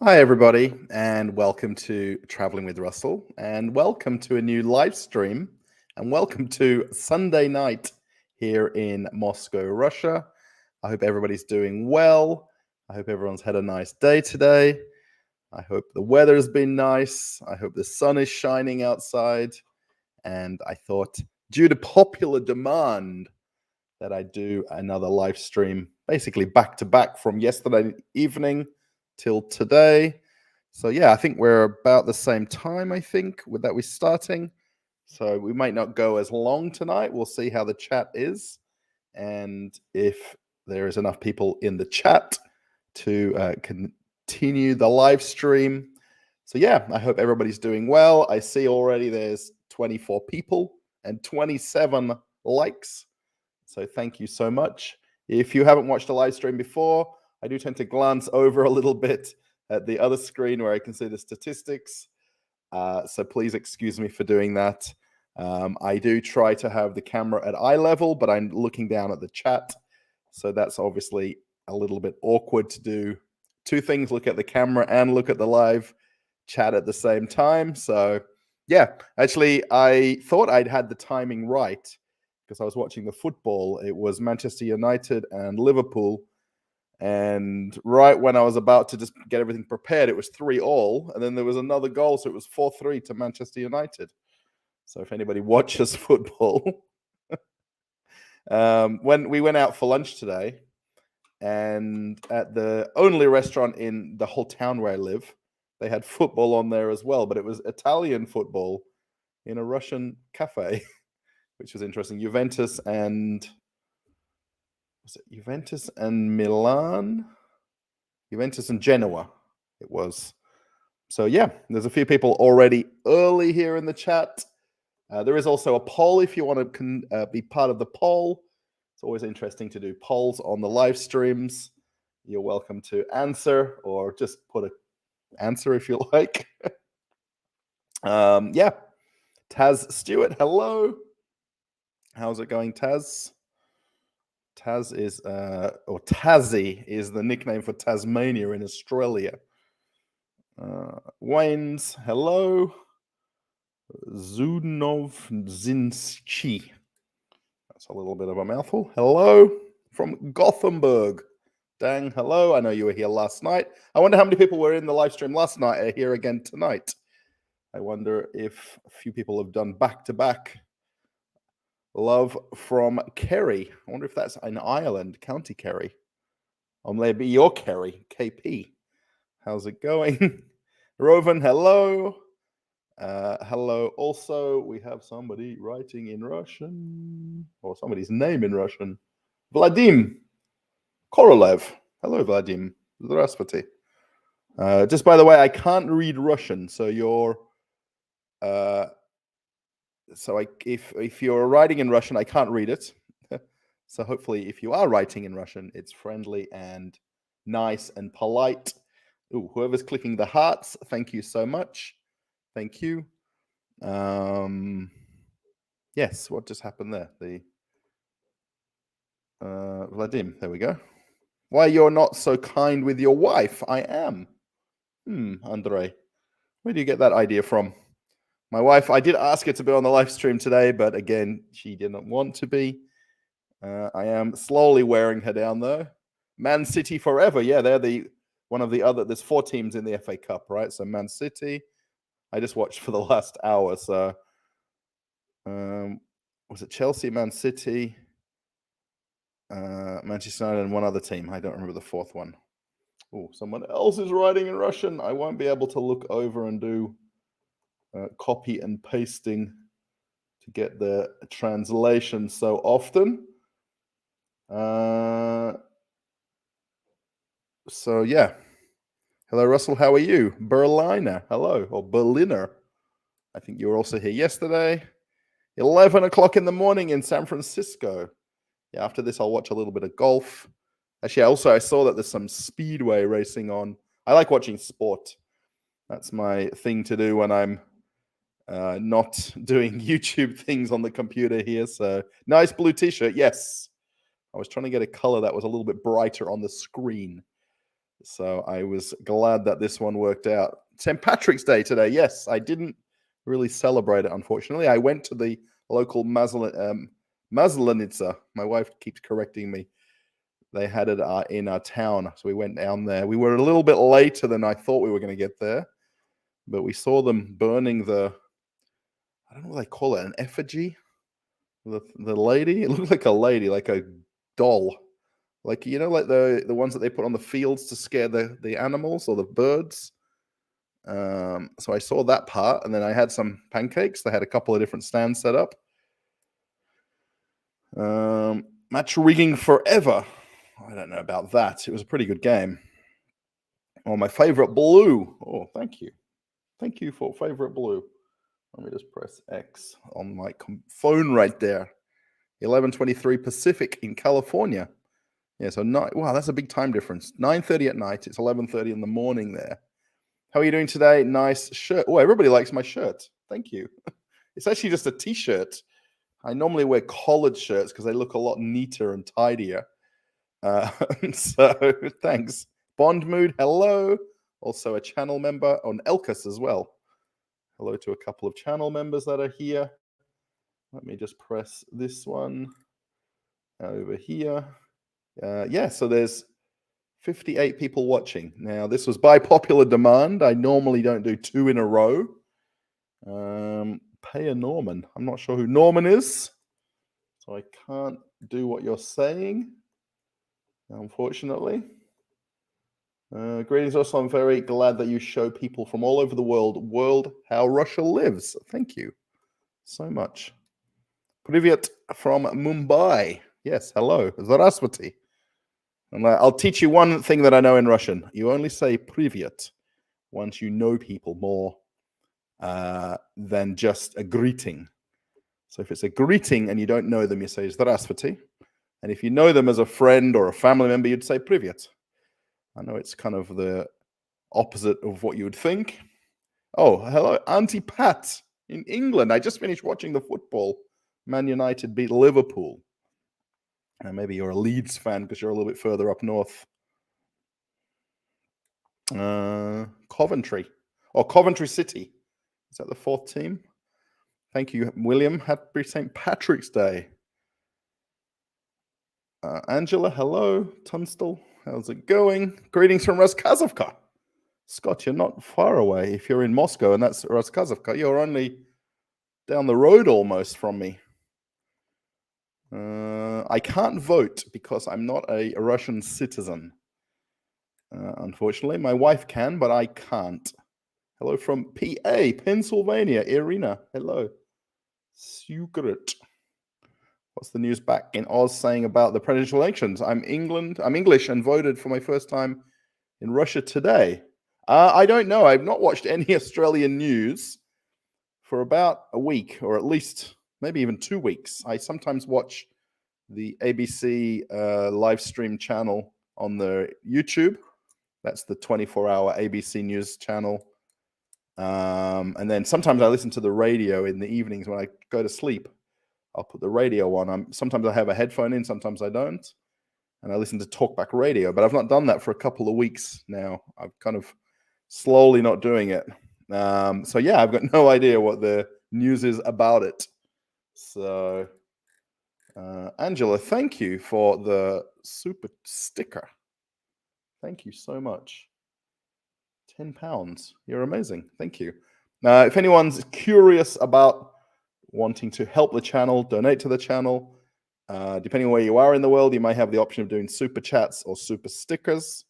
Hi, everybody, and welcome to Traveling with Russell, and welcome to a new live stream, and welcome to Sunday night here in Moscow, Russia. I hope everybody's doing well. I hope everyone's had a nice day today. I hope the weather has been nice. I hope the sun is shining outside. And I thought, due to popular demand, that I'd do another live stream, basically back to back from yesterday evening till today. So yeah, I think we're about the same time, I think, with that we're starting. So we might not go as long tonight. We'll see how the chat is. And if there is enough people in the chat to continue the live stream. So yeah, I hope everybody's doing well. I see already there's 24 people and 27 likes. So thank you so much. If you haven't watched a live stream before, I do tend to glance over a little bit at the other screen where I can see the statistics. So please excuse me for doing that. I do try to have the camera at eye level, but I'm looking down at the chat. So that's obviously a little bit awkward to do two things, look at the camera and look at the live chat at the same time. So yeah, actually, I thought I'd had the timing right because I was watching the football. It was Manchester United and Liverpool. And right when I was about to just get everything prepared, it was 3-3. And then there was another goal. So it was 4-3 to Manchester United. So if anybody watches football, when we went out for lunch today, and at the only restaurant in the whole town where I live, they had football on there as well, but it was Italian football in a Russian cafe, which was interesting. Juventus and Milan? Juventus and Genoa, it was. So yeah, there's a few people already early here in the chat. There is also a poll if you want to be part of the poll. It's always interesting to do polls on the live streams. You're welcome to answer or just put an answer if you like. Yeah. Taz Stewart, hello. How's it going, Taz? Taz is, or Tassie is the nickname for Tasmania in Australia. Wayne's, hello. Zunovzinski. That's a little bit of a mouthful. Hello from Gothenburg. Dang, hello. I know you were here last night. I wonder how many people were in the live stream last night are here again tonight. I wonder if a few people have done back-to-back. Love from Kerry. I wonder if that's in Ireland, County Kerry. Or maybe your Kerry, KP. How's it going? Rovan, hello. Hello. Also, we have somebody writing in Russian, or somebody's name in Russian. Vladim Korolev. Hello, Vladim. Здравствуйте. Just by the way, I can't read Russian, so you're. If you're writing in Russian, I can't read it. So hopefully, if you are writing in Russian, it's friendly and nice and polite. Ooh, whoever's clicking the hearts, thank you so much. Thank you. Yes, what just happened there? Vladim, there we go. Why you're not so kind with your wife? I am. Andrei, where do you get that idea from? My wife, I did ask her to be on the live stream today, but again, she didn't want to be. I am slowly wearing her down though. Man City forever. Yeah, they're one of the other. There's 4 teams in the FA Cup, right? So Man City. I just watched for the last hour. So was it Chelsea, Man City, Manchester United, and one other team? I don't remember the 4th one. Oh, someone else is writing in Russian. I won't be able to look over and do copy and pasting to get the translation so often. So yeah. Hello, Russell. How are you? Berliner. Hello. Or Berliner. I think you were also here yesterday. 11 o'clock in the morning in San Francisco. Yeah, after this, I'll watch a little bit of golf. Actually, I saw that there's some speedway racing on. I like watching sport. That's my thing to do when I'm not doing YouTube things on the computer here. So nice blue t-shirt. Yes. I was trying to get a color that was a little bit brighter on the screen. So I was glad that this one worked out. St. Patrick's Day today. Yes, I didn't really celebrate it, unfortunately. I went to the local Maslenitsa. My wife keeps correcting me. They had it in our town, so we went down there. We were a little bit later than I thought we were going to get there, but we saw them burning I don't know what they call it, an effigy? The lady? It looked like a lady, like a doll. Like, like the ones that they put on the fields to scare the animals or the birds. So I saw that part, and then I had some pancakes. They had a couple of different stands set up. Match rigging forever. I don't know about that. It was a pretty good game. Oh, my favorite blue. Oh, thank you. Thank you for favorite blue. Let me just press X on my phone right there. 11:23 Pacific in California. Yeah, so wow, that's a big time difference. 9:30 at night. It's 11:30 in the morning there. How are you doing today? Nice shirt. Oh, everybody likes my shirt. Thank you. It's actually just a t-shirt. I normally wear collared shirts because they look a lot neater and tidier. So thanks. Bond Mood, hello. Also a channel member on Elkas as well. Hello to a couple of channel members that are here. Let me just press this one over here. Yeah, so there's 58 people watching. Now, this was by popular demand. I normally don't do 2 in a row. Pay a Norman. I'm not sure who Norman is, so I can't do what you're saying, unfortunately. Greetings also. I'm very glad that you show people from all over the world how Russia lives. Thank you so much. Privyet from Mumbai. Yes, hello. Здравствуйте. And I'll teach you one thing that I know in Russian. You only say privyet once you know people more than just a greeting. So if it's a greeting and you don't know them, you say здравствуйте. And if you know them as a friend or a family member, you'd say privyet. I know it's kind of the opposite of what you would think. Oh, hello, Auntie Pat in England. I just finished watching the football. Man United beat Liverpool. And maybe you're a Leeds fan because you're a little bit further up north. Coventry. Oh, Coventry City. Is that the 4th team? Thank you, William. Happy St. Patrick's Day. Angela, hello. Tunstall, how's it going? Greetings from Raskazovka. Scott, you're not far away. If you're in Moscow and that's Raskazovka, you're only down the road almost from me. I can't vote because I'm not a Russian citizen. Unfortunately, my wife can, but I can't. Hello from PA, Pennsylvania. Irina, hello. Secret. What's the news back in Oz saying about the presidential elections? I'm English and voted for my first time in Russia today. I don't know. I've not watched any Australian news for about a week, or at least maybe even 2 weeks. I sometimes watch the ABC live stream channel on the YouTube. That's the 24-hour ABC News channel. And then sometimes I listen to the radio in the evenings when I go to sleep. I'll put the radio on. Sometimes I have a headphone in, sometimes I don't. And I listen to talkback radio, but I've not done that for a couple of weeks now. I'm kind of slowly not doing it. So yeah, I've got no idea what the news is about it. So Angela, thank you for the super sticker. Thank you so much. £10. You're amazing. Thank you. If anyone's curious about wanting to help the channel, donate to the channel, depending on where you are in the world, you may have the option of doing super chats or super stickers.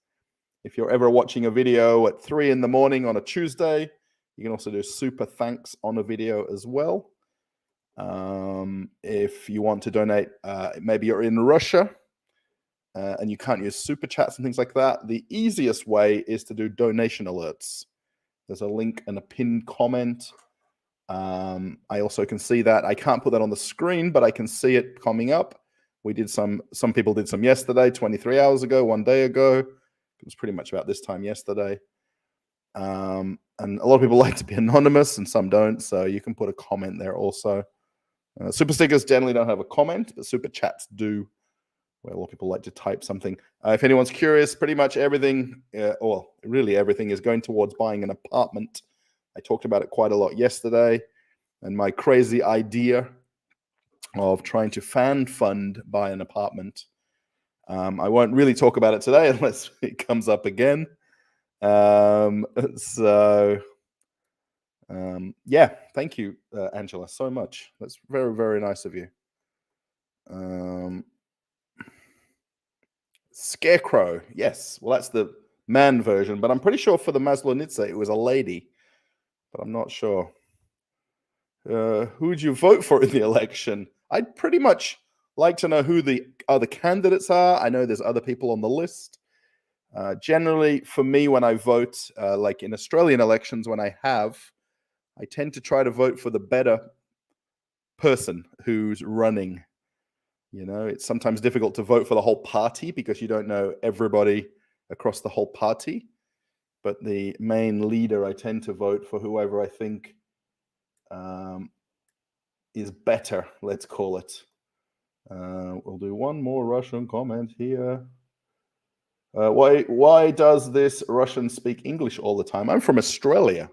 If you're ever watching a video at 3 in the morning on a Tuesday, you can also do super thanks on a video as well. If you want to donate, maybe you're in Russia and you can't use super chats and things like that, the easiest way is to do donation alerts. There's a link and a pinned comment. I also can see that. I can't put that on the screen, but I can see it coming up. We did some people did some yesterday, 23 hours ago, 1 day ago. It was pretty much about this time yesterday. And a lot of people like to be anonymous and some don't, so you can put a comment there also. Super stickers generally don't have a comment, but super chats do. where a lot of people like to type something. If anyone's curious, pretty much everything, or really everything, is going towards buying an apartment. I talked about it quite a lot yesterday, and my crazy idea of trying to fan fund buy an apartment. I won't really talk about it today unless it comes up again. Yeah, thank you, Angela, so much. That's very, very nice of you. Scarecrow, yes. Well, that's the man version, but I'm pretty sure for the Maslenitsa it was a lady, but I'm not sure. Who would you vote for in the election? I'd pretty much like to know who the other candidates are. I know there's other people on the list. Generally, for me, when I vote, like in Australian elections, when I tend to try to vote for the better person who's running. You know, it's sometimes difficult to vote for the whole party because you don't know everybody across the whole party. But the main leader, I tend to vote for whoever I think is better, let's call it. We'll do one more Russian comment here. Why does this Russian speak English all the time? I'm from Australia.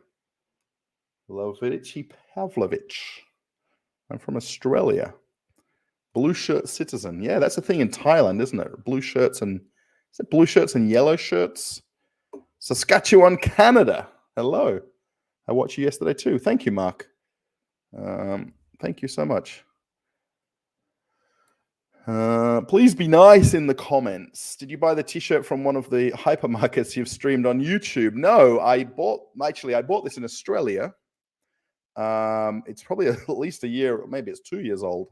Lovici Pavlovich. I'm from Australia. Blue shirt citizen. Yeah, that's a thing in Thailand, isn't it? Blue shirts and is it blue shirts and yellow shirts? Saskatchewan, Canada. Hello. I watched you yesterday too. Thank you, Mark. Thank you so much. Please be nice in the comments. Did you buy the t-shirt from one of the hypermarkets you've streamed on YouTube? No, I bought this in Australia. It's probably at least a year, maybe it's 2 years old.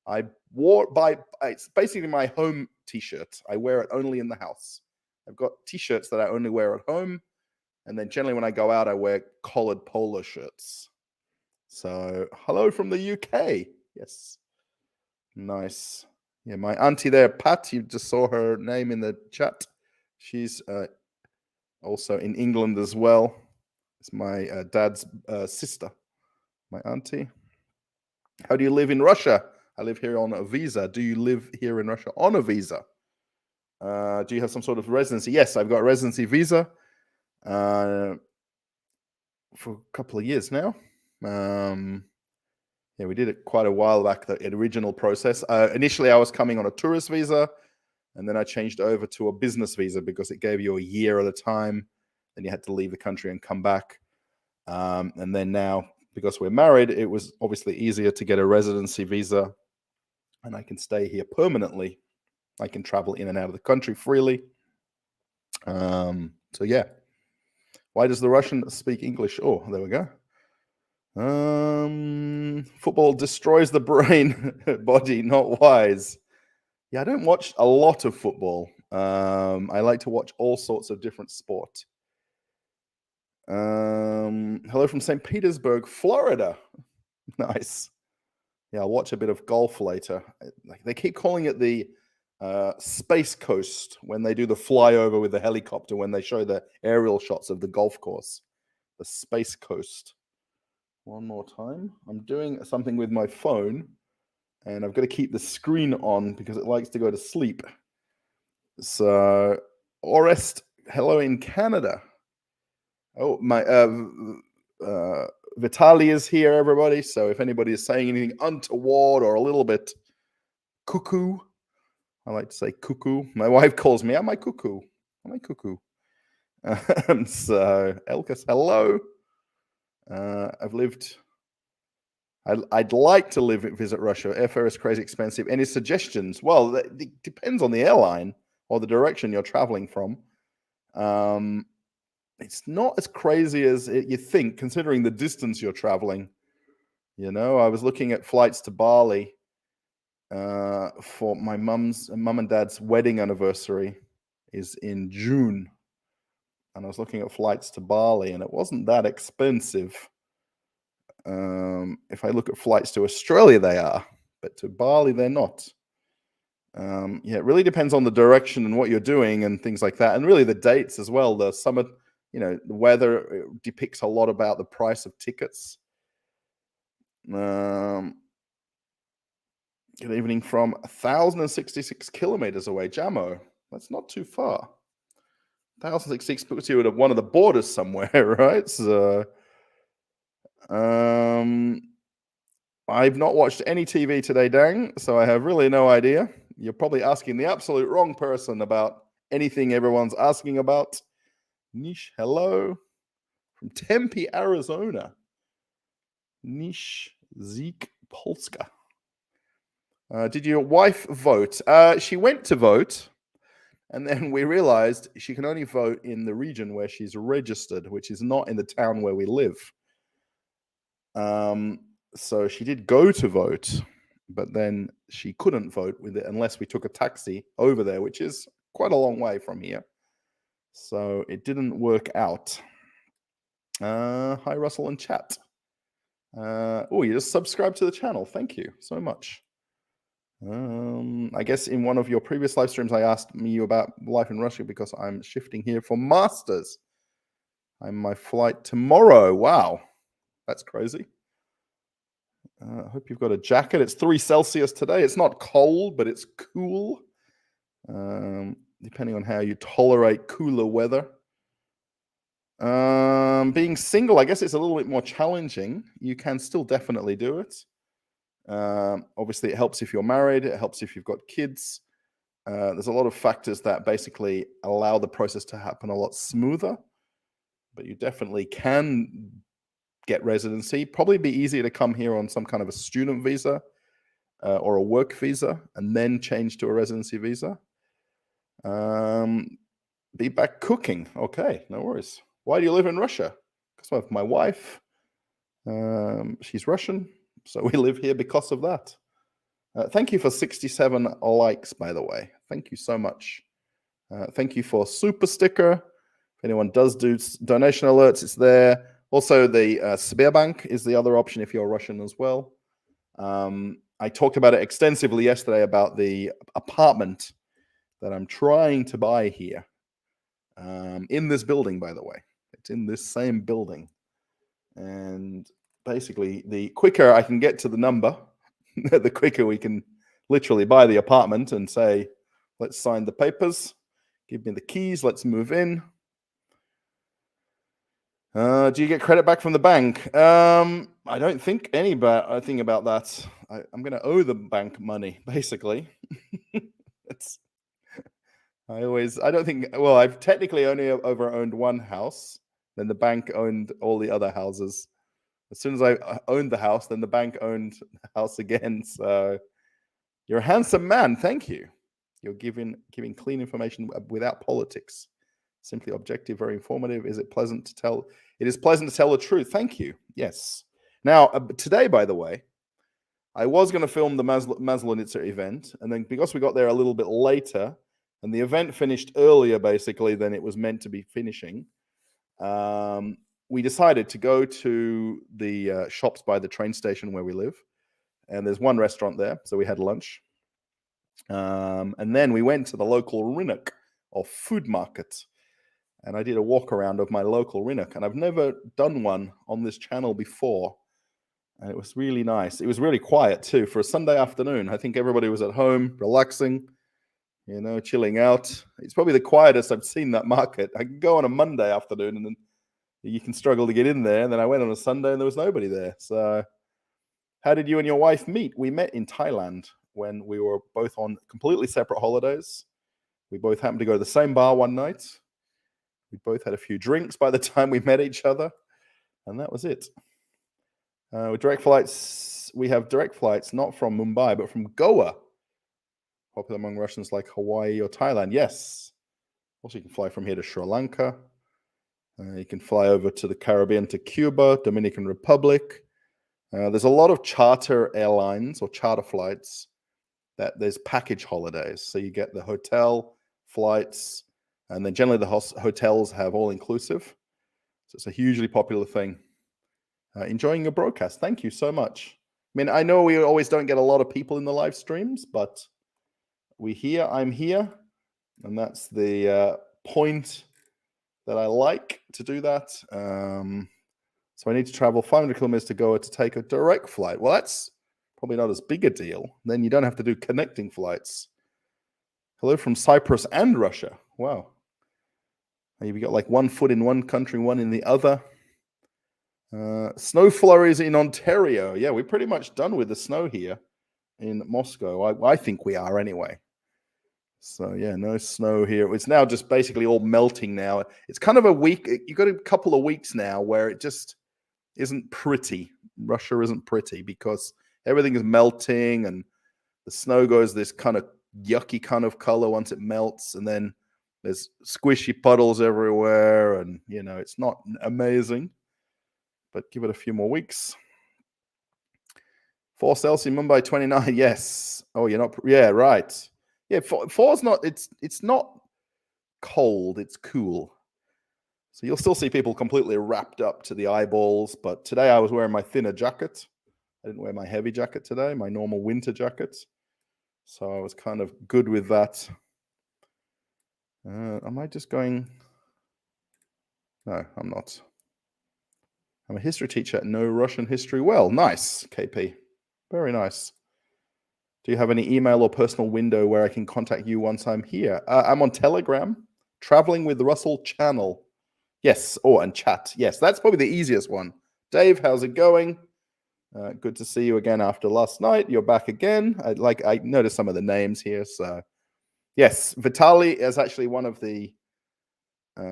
It's basically my home t-shirt. I wear it only in the house. I've got t-shirts that I only wear at home. And then generally when I go out, I wear collared polo shirts. So hello from the UK. Yes. Nice. Yeah, my auntie there, Pat, you just saw her name in the chat. She's also in England as well. It's my dad's sister, my auntie. How do you live in Russia? I live here on a visa. Do you live here in Russia on a visa? Do you have some sort of residency? Yes, I've got a residency visa for a couple of years now. Yeah, we did it quite a while back, the original process. Initially, I was coming on a tourist visa, and then I changed over to a business visa because it gave you a year at a time. Then you had to leave the country and come back. And then now, because we're married, it was obviously easier to get a residency visa, and I can stay here permanently. I can travel in and out of the country freely. So yeah. Why does the Russian speak English? Oh, there we go. Football destroys the brain, body, not wise. Yeah, I don't watch a lot of football. I like to watch all sorts of different sport. Hello from St. Petersburg, Florida. Nice. Yeah, I'll watch a bit of golf later. They keep calling it the Space Coast when they do the flyover with the helicopter, when they show the aerial shots of the golf course. The Space Coast. One more time. I'm doing something with my phone, and I've got to keep the screen on because it likes to go to sleep. So, Orest, hello in Canada. Oh, my Vitaly is here, everybody. So if anybody is saying anything untoward or a little bit cuckoo, I like to say cuckoo. My wife calls me, am I cuckoo? Am I cuckoo? So, Elkas, hello. I'd like to visit Russia. Airfare is crazy expensive. Any suggestions? Well, it depends on the airline or the direction you're traveling from. It's not as crazy as you think, considering the distance you're traveling. You know, I was looking at flights to Bali for my mum and dad's wedding anniversary is in June. And I was looking at flights to Bali, and it wasn't that expensive. If I look at flights to Australia, they are, but to Bali, they're not. Yeah, it really depends on the direction and what you're doing and things like that. And really the dates as well. The summer, you know, the weather depicts a lot about the price of tickets. Good evening from 1,066 kilometers away. Jamo, that's not too far. 1,066 puts you at one of the borders somewhere, right? So, I've not watched any TV today, Dang, so I have really no idea. You're probably asking the absolute wrong person about anything everyone's asking about. Nish, hello. From Tempe, Arizona. Nish Zeke Polska. Did your wife vote? She went to vote, and then we realized she can only vote in the region where she's registered, which is not in the town where we live. So she did go to vote, but then she couldn't vote with it unless we took a taxi over there, which is quite a long way from here. So it didn't work out. Hi, Russell in chat. Oh, you just subscribed to the channel. Thank you so much. I guess in one of your previous live streams, I asked you about life in Russia because I'm shifting here for masters. I'm my flight tomorrow. Wow, that's crazy. I hope you've got a jacket. It's 3 Celsius today. It's not cold, but it's cool. Depending on how you tolerate cooler weather. Being single, I guess it's a little bit more challenging. You can still definitely do it. Obviously, it helps if you're married. It helps if you've got kids. There's a lot of factors that basically allow the process to happen a lot smoother. But you definitely can get residency. Probably be easier to come here on some kind of a student visa or a work visa and then change to a residency visa. Be back cooking. Okay, no worries. Why do you live in Russia? Because of my wife. She's Russian, so we live here because of that. Thank you for 67 likes, by the way. Thank you so much. Thank you for super sticker. If anyone does do donation alerts, it's there. Also, the SberBank is the other option if you're Russian as well. I talked about it extensively yesterday about the apartment that I'm trying to buy here. In this building, by the way. It's in this same building. And basically, the quicker I can get to the number, the quicker we can literally buy the apartment and say, let's sign the papers, give me the keys, let's move in. Do you get credit back from the bank? I don't think anything about that. I'm going to owe the bank money, basically. I've technically only ever owned one house. Then the bank owned all the other houses. As soon as I owned the house, then the bank owned the house again. So you're a handsome man. Thank you. You're giving clean information without politics. Simply objective, very informative. Is it pleasant to tell? It is pleasant to tell the truth. Thank you. Yes. Now, today, by the way, I was going to film the Maslenitsa event. And then because we got there a little bit later, and the event finished earlier, basically, than it was meant to be finishing, we decided to go to the shops by the train station where we live. And there's one restaurant there, so we had lunch. And then we went to the local Rynok, or food market. And I did a walk around of my local Rynok. And I've never done one on this channel before. And it was really nice. It was really quiet, too, for a Sunday afternoon. I think everybody was at home, relaxing, chilling out. It's probably the quietest I've seen that market. I can go on a Monday afternoon and then you can struggle to get in there. And then I went on a Sunday and there was nobody there. So how did you and your wife meet? We met in Thailand when we were both on completely separate holidays. We both happened to go to the same bar one night. We both had a few drinks by the time we met each other. And that was it. With direct flights, we have direct flights not from Mumbai, but from Goa. Popular among Russians like Hawaii or Thailand. Yes. Also, you can fly from here to Sri Lanka. You can fly over to the Caribbean to Cuba, Dominican Republic. There's a lot of charter airlines or charter flights that there's package holidays. So you get the hotel, flights, and then generally the hotels have all-inclusive. So it's a hugely popular thing. Enjoying your broadcast. Thank you so much. I mean, I know we always don't get a lot of people in the live streams, but I'm here, and that's the point that I like to do that. So I need to travel 500 kilometers to Goa to take a direct flight. Well, that's probably not as big a deal. Then you don't have to do connecting flights. Hello from Cyprus and Russia. Wow. You've got like 1 foot in one country, one in the other. Snow flurries in Ontario. Yeah, we're pretty much done with the snow here in Moscow. I think we are anyway. So yeah, no snow here. It's now just basically all melting now. It's kind of a week. You've got a couple of weeks now where it just isn't pretty. Russia isn't pretty because everything is melting and the snow goes this kind of yucky kind of color once it melts, and then there's squishy puddles everywhere, and it's not amazing. But give it a few more weeks. 4 Celsius, Mumbai 29. Yes. Oh, you're not. Yeah, right. Yeah, four's not. It's not cold. It's cool. So you'll still see people completely wrapped up to the eyeballs. But today I was wearing my thinner jacket. I didn't wear my heavy jacket today, my normal winter jacket. So I was kind of good with that. Am I just going? No, I'm not. I'm a history teacher. No Russian history. Well, nice, KP. Very nice. Do you have any email or personal window where I can contact you once I'm here? I'm on Telegram, Traveling with Russell channel. Yes. Oh, and chat. Yes, that's probably the easiest one. Dave, how's it going? Good to see you again after last night. You're back again. I noticed some of the names here. So, yes, Vitaly is actually one of the.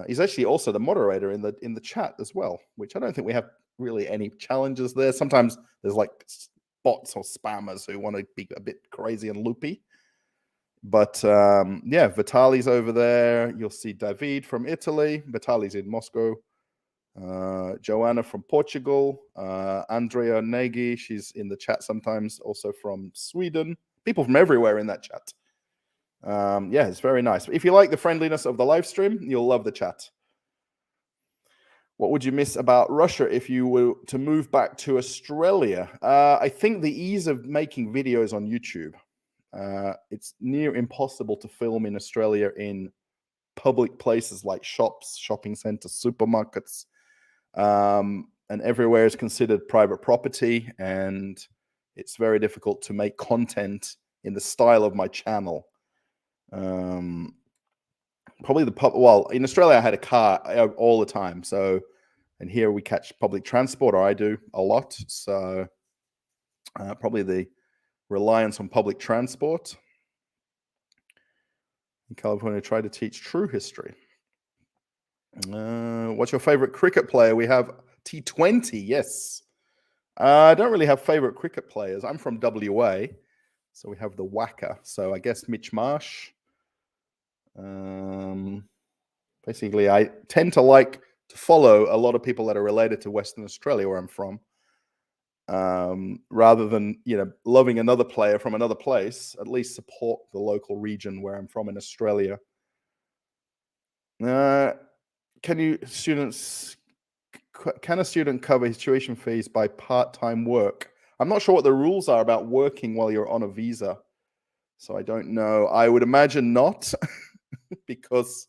He's actually also the moderator in the chat as well, which I don't think we have really any challenges there. Sometimes there's like bots or spammers who want to be a bit crazy and loopy. But yeah, Vitaly's over there. You'll see David from Italy. Vitaly's in Moscow. Joanna from Portugal. Andrea Nagy, she's in the chat sometimes, also from Sweden. People from everywhere in that chat. Yeah, it's very nice. If you like the friendliness of the live stream, you'll love the chat. What would you miss about Russia if you were to move back to Australia? I think the ease of making videos on YouTube. It's near impossible to film in Australia in public places like shops, shopping centers, supermarkets, and everywhere is considered private property, and it's very difficult to make content in the style of my channel. Probably well, in Australia I had a car all the time, so, and here we catch public transport, or I do a lot, so probably the reliance on public transport. In California, try to teach true history. What's your favorite cricket player? We have T20. Yes. I don't really have favorite cricket players. I'm from WA, so we have the Wacker. So I guess Mitch Marsh. Basically, I tend to like to follow a lot of people that are related to Western Australia, where I'm from, rather than loving another player from another place. At least support the local region where I'm from in Australia. Can a student cover his tuition fees by part-time work? I'm not sure what the rules are about working while you're on a visa, so I don't know. I would imagine not, because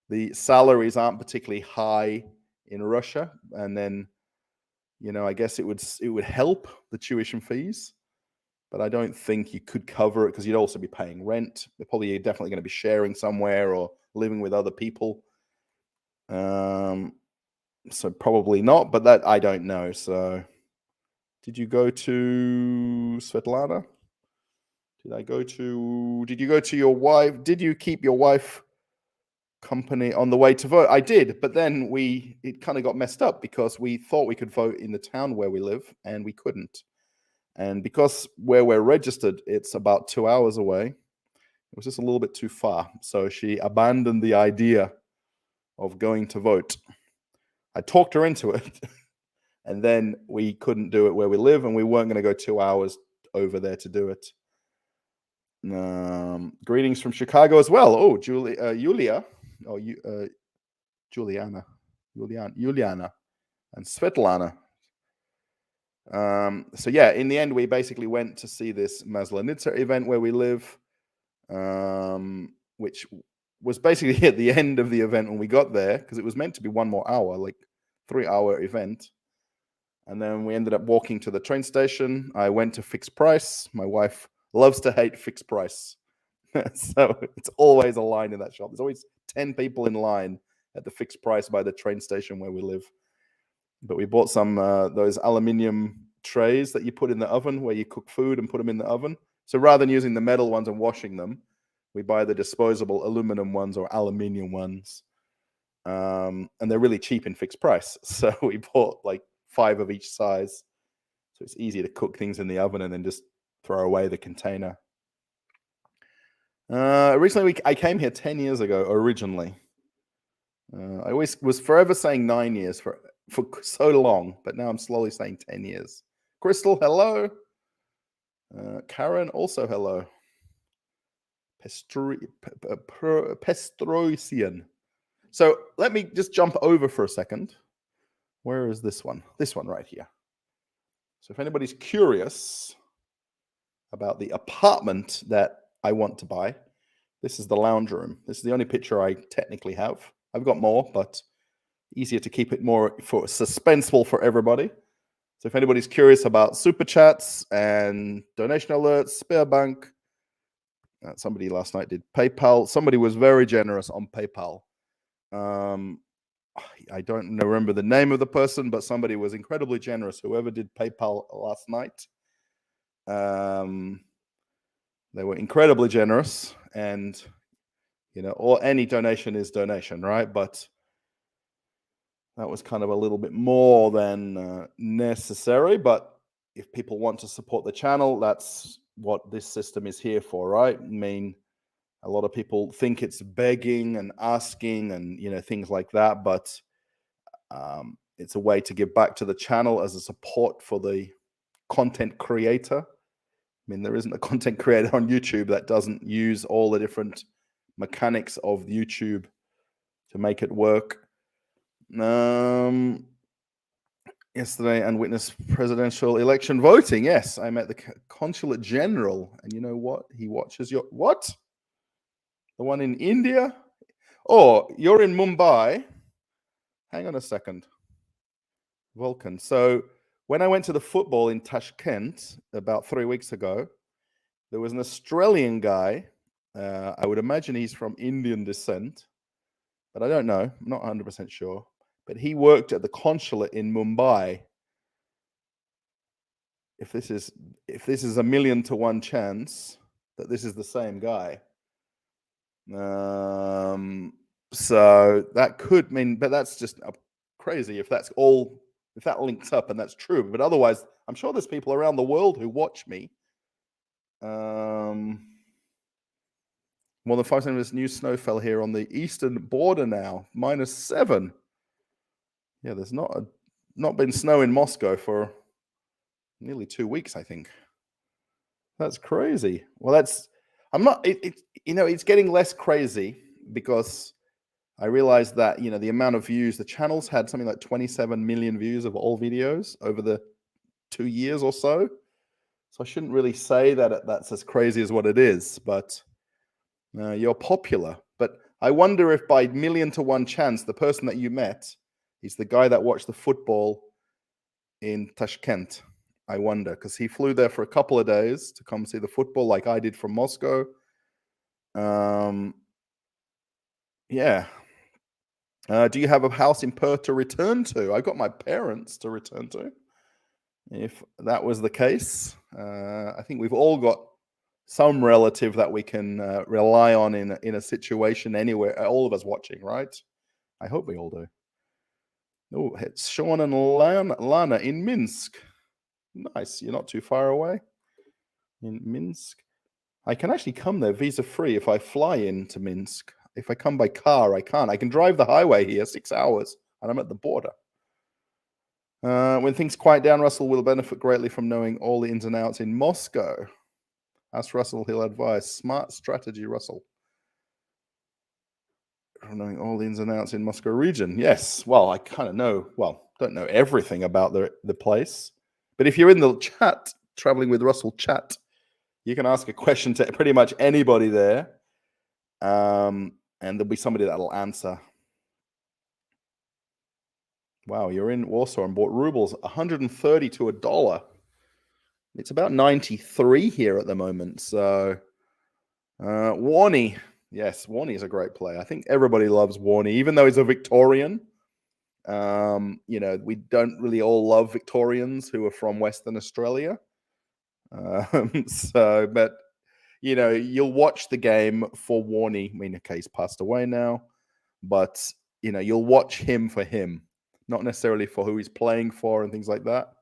the salaries aren't particularly high in Russia, and then I guess it would help the tuition fees, but I don't think you could cover it because you'd also be paying rent. You're definitely going to be sharing somewhere or living with other people. So probably not, but that I don't know. So did you go to Svetlana? Did you go to your wife? Did you keep your wife company on the way to vote? I did, but then it kind of got messed up because we thought we could vote in the town where we live, and we couldn't. And because where we're registered, it's about 2 hours away. It was just a little bit too far. So she abandoned the idea of going to vote. I talked her into it, and then we couldn't do it where we live, and we weren't going to go 2 hours over there to do it. Greetings from Chicago as well. Oh, Julia, Juliana, and Svetlana. So yeah, in the end, we basically went to see this Maslenitsa event where we live, which was basically at the end of the event when we got there, because it was meant to be 1 more hour, like 3-hour event. And then we ended up walking to the train station. I went to fixed price. My wife loves to hate fixed price. So it's always a line in that shop. There's always 10 people in line at the fixed price by the train station where we live. But we bought some those aluminium trays that you put in the oven where you cook food and put them in the oven. So rather than using the metal ones and washing them, we buy the disposable aluminum ones or aluminium ones. And they're really cheap in fixed price. So we bought like 5 of each size. So it's easy to cook things in the oven and then just throw away the container. Recently, I came here 10 years ago originally. I always was forever saying 9 years for so long, but now I'm slowly saying 10 years. Crystal, hello. Karen, also hello. Pestroisian. So let me just jump over for a second. Where is this one? This one right here. So if anybody's curious about the apartment that I want to buy, this is the lounge room. This is the only picture I technically have. I've got more, but easier to keep it more for suspenseful for everybody. So if anybody's curious about super chats and donation alerts, SberBank, somebody last night did PayPal. Somebody was very generous on PayPal. I don't remember the name of the person, but somebody was incredibly generous. Whoever did PayPal last night, they were incredibly generous, and or any donation is donation, right? But that was kind of a little bit more than necessary. But if people want to support the channel, that's what this system is here for, right? I mean, a lot of people think it's begging and asking and things like that, but it's a way to give back to the channel as a support for the content creator. I mean, there isn't a content creator on YouTube that doesn't use all the different mechanics of YouTube to make it work. Yesterday and witnessed presidential election voting. Yes, I met the consulate general, and you know what? He watches your what? The one in India? Oh, you're in Mumbai. Hang on a second. Vulcan. So when I went to the football in Tashkent about 3 weeks ago, there was an Australian guy. I would imagine he's from Indian descent, but I don't know. I'm not 100% sure. But he worked at the consulate in Mumbai. If this is a 1,000,000 to 1 chance that this is the same guy. So that could mean, but that's just crazy if that links up and that's true. But otherwise, I'm sure there's people around the world who watch me. More than 5 centimeters new snow fell here on the eastern border now, -7. Yeah, there's not been snow in Moscow for nearly 2 weeks, I think. That's crazy. Well, it's getting less crazy because I realized that, the amount of views, the channel's had something like 27 million views of all videos over the 2 years or so. So I shouldn't really say that that's as crazy as what it is, but you're popular. But I wonder if by 1,000,000 to 1 chance, the person that you met is the guy that watched the football in Tashkent. I wonder, because he flew there for a couple of days to come see the football like I did from Moscow. Yeah. Do you have a house in Perth to return to? I got my parents to return to. If that was the case, I think we've all got some relative that we can rely on in a situation anywhere, all of us watching, right? I hope we all do. Oh, it's Sean and Lana in Minsk. Nice. You're not too far away in Minsk. I can actually come there visa-free if I fly into Minsk. If I come by car, I can't. I can drive the highway here 6 hours, and I'm at the border. When things quiet down, Russell will benefit greatly from knowing all the ins and outs in Moscow. Ask Russell, he'll advise. Smart strategy, Russell. Knowing all the ins and outs in Moscow region. Yes. Well, I kind of know. Well, don't know everything about the place. But if you're in the chat, Traveling with Russell chat, you can ask a question to pretty much anybody there. And there'll be somebody that'll answer. Wow, you're in Warsaw and bought rubles, 130 to a dollar. It's about 93 here at the moment. So, Warney. Yes, Warney is a great play. I think everybody loves Warney, even though he's a Victorian. We don't really all love Victorians who are from Western Australia. But you'll watch the game for Warney. I mean, okay, he's passed away now, but you'll watch him for him, not necessarily for who he's playing for and things like that.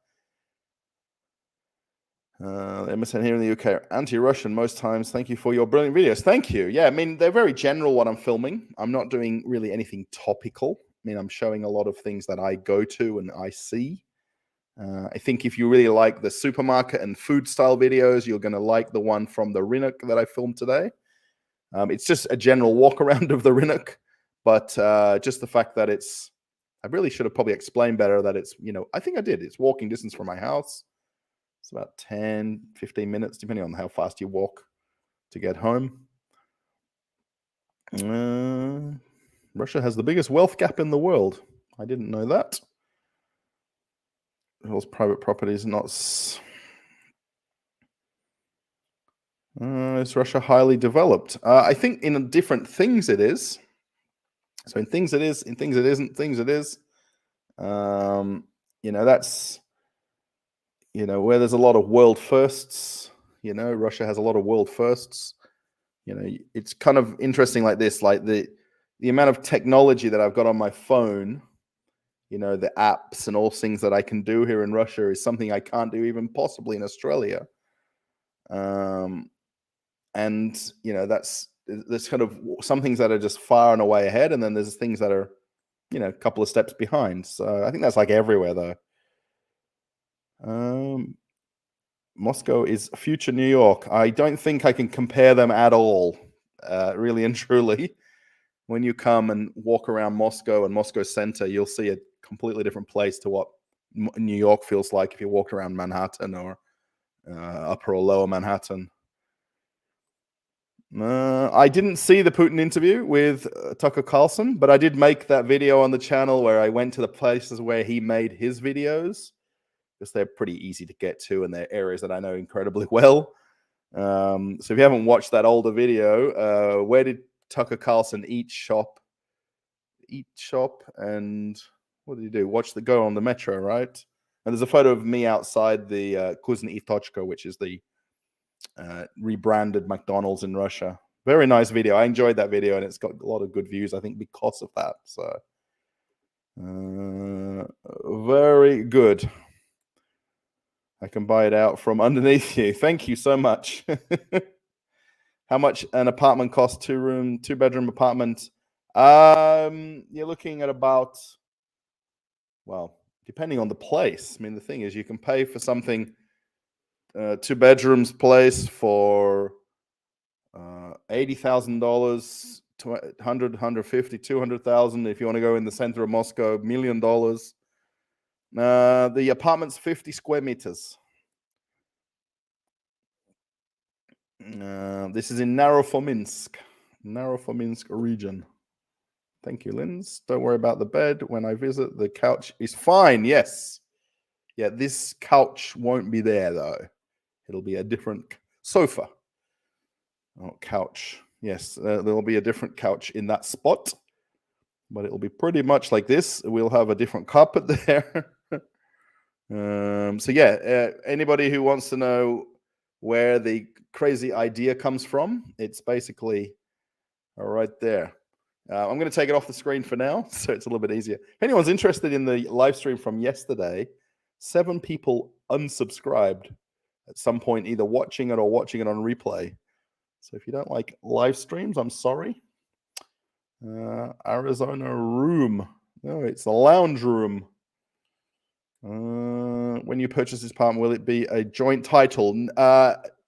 Emerson here in the UK, anti-Russian most times. Thank you for your brilliant videos. Thank you. Yeah, I mean, they're very general what I'm filming. I'm not doing really anything topical. I mean, I'm showing a lot of things that I go to and I see. I think if you really like the supermarket and food style videos, you're going to like the one from the Rinuk that I filmed today. It's just a general walk around of the Rinuk, but just the fact that I really should have probably explained better that it's, I think I did. It's walking distance from my house. It's about 10, 15 minutes, depending on how fast you walk to get home. Russia has the biggest wealth gap in the world. I didn't know that. Those private properties not. Is Russia highly developed? I think in different things it is. So in things it is, in things it isn't, things it is. That's where there's a lot of world firsts. Russia has a lot of world firsts. It's kind of interesting like this, like the amount of technology that I've got on my phone, the apps and all things that I can do here in Russia is something I can't do even possibly in Australia. And there's kind of some things that are just far and away ahead, and then there's things that are a couple of steps behind. So I think that's like everywhere though. Moscow is future New York. I don't think I can compare them at all, really and truly. When you come and walk around Moscow and Moscow center, you'll see a completely different place to what New York feels like if you walk around Manhattan or upper or lower Manhattan. I didn't see the Putin interview with Tucker Carlson, but I did make that video on the channel where I went to the places where he made his videos, because they're pretty easy to get to and they're areas that I know incredibly well. So if you haven't watched that older video, where did Tucker Carlson eat, shop, and what did he do? Go on the metro, right? And there's a photo of me outside the Kuzni Tochka, which is the rebranded McDonald's in Russia. Very nice video. I enjoyed that video, and it's got a lot of good views, I think, because of that. So very good. I can buy it out from underneath you. Thank you so much. How much an apartment costs? 2-bedroom apartment. You're looking at about, well, depending on the place. I mean, the thing is, you can pay for something, 2 bedrooms place for $80,000, 100, 150, 200,000. If you want to go in the center of Moscow, $1 million. The apartment's 50 square meters. This is in Narofominsk region. Thank you, Linz. Don't worry about the bed. When I visit, the couch is fine. Yes. Yeah, this couch won't be there, though. It'll be a different sofa. Oh, couch. Yes, there'll be a different couch in that spot. But it'll be pretty much like this. We'll have a different carpet there. So yeah, anybody who wants to know where the crazy idea comes from, it's basically right there. I'm going to take it off the screen for now, so it's a little bit easier. If anyone's interested in the live stream from yesterday, 7 people unsubscribed at some point, either watching it or watching it on replay. So if you don't like live streams, I'm sorry. Arizona room. No, it's a lounge room. When you purchase this apartment, will it be a joint title?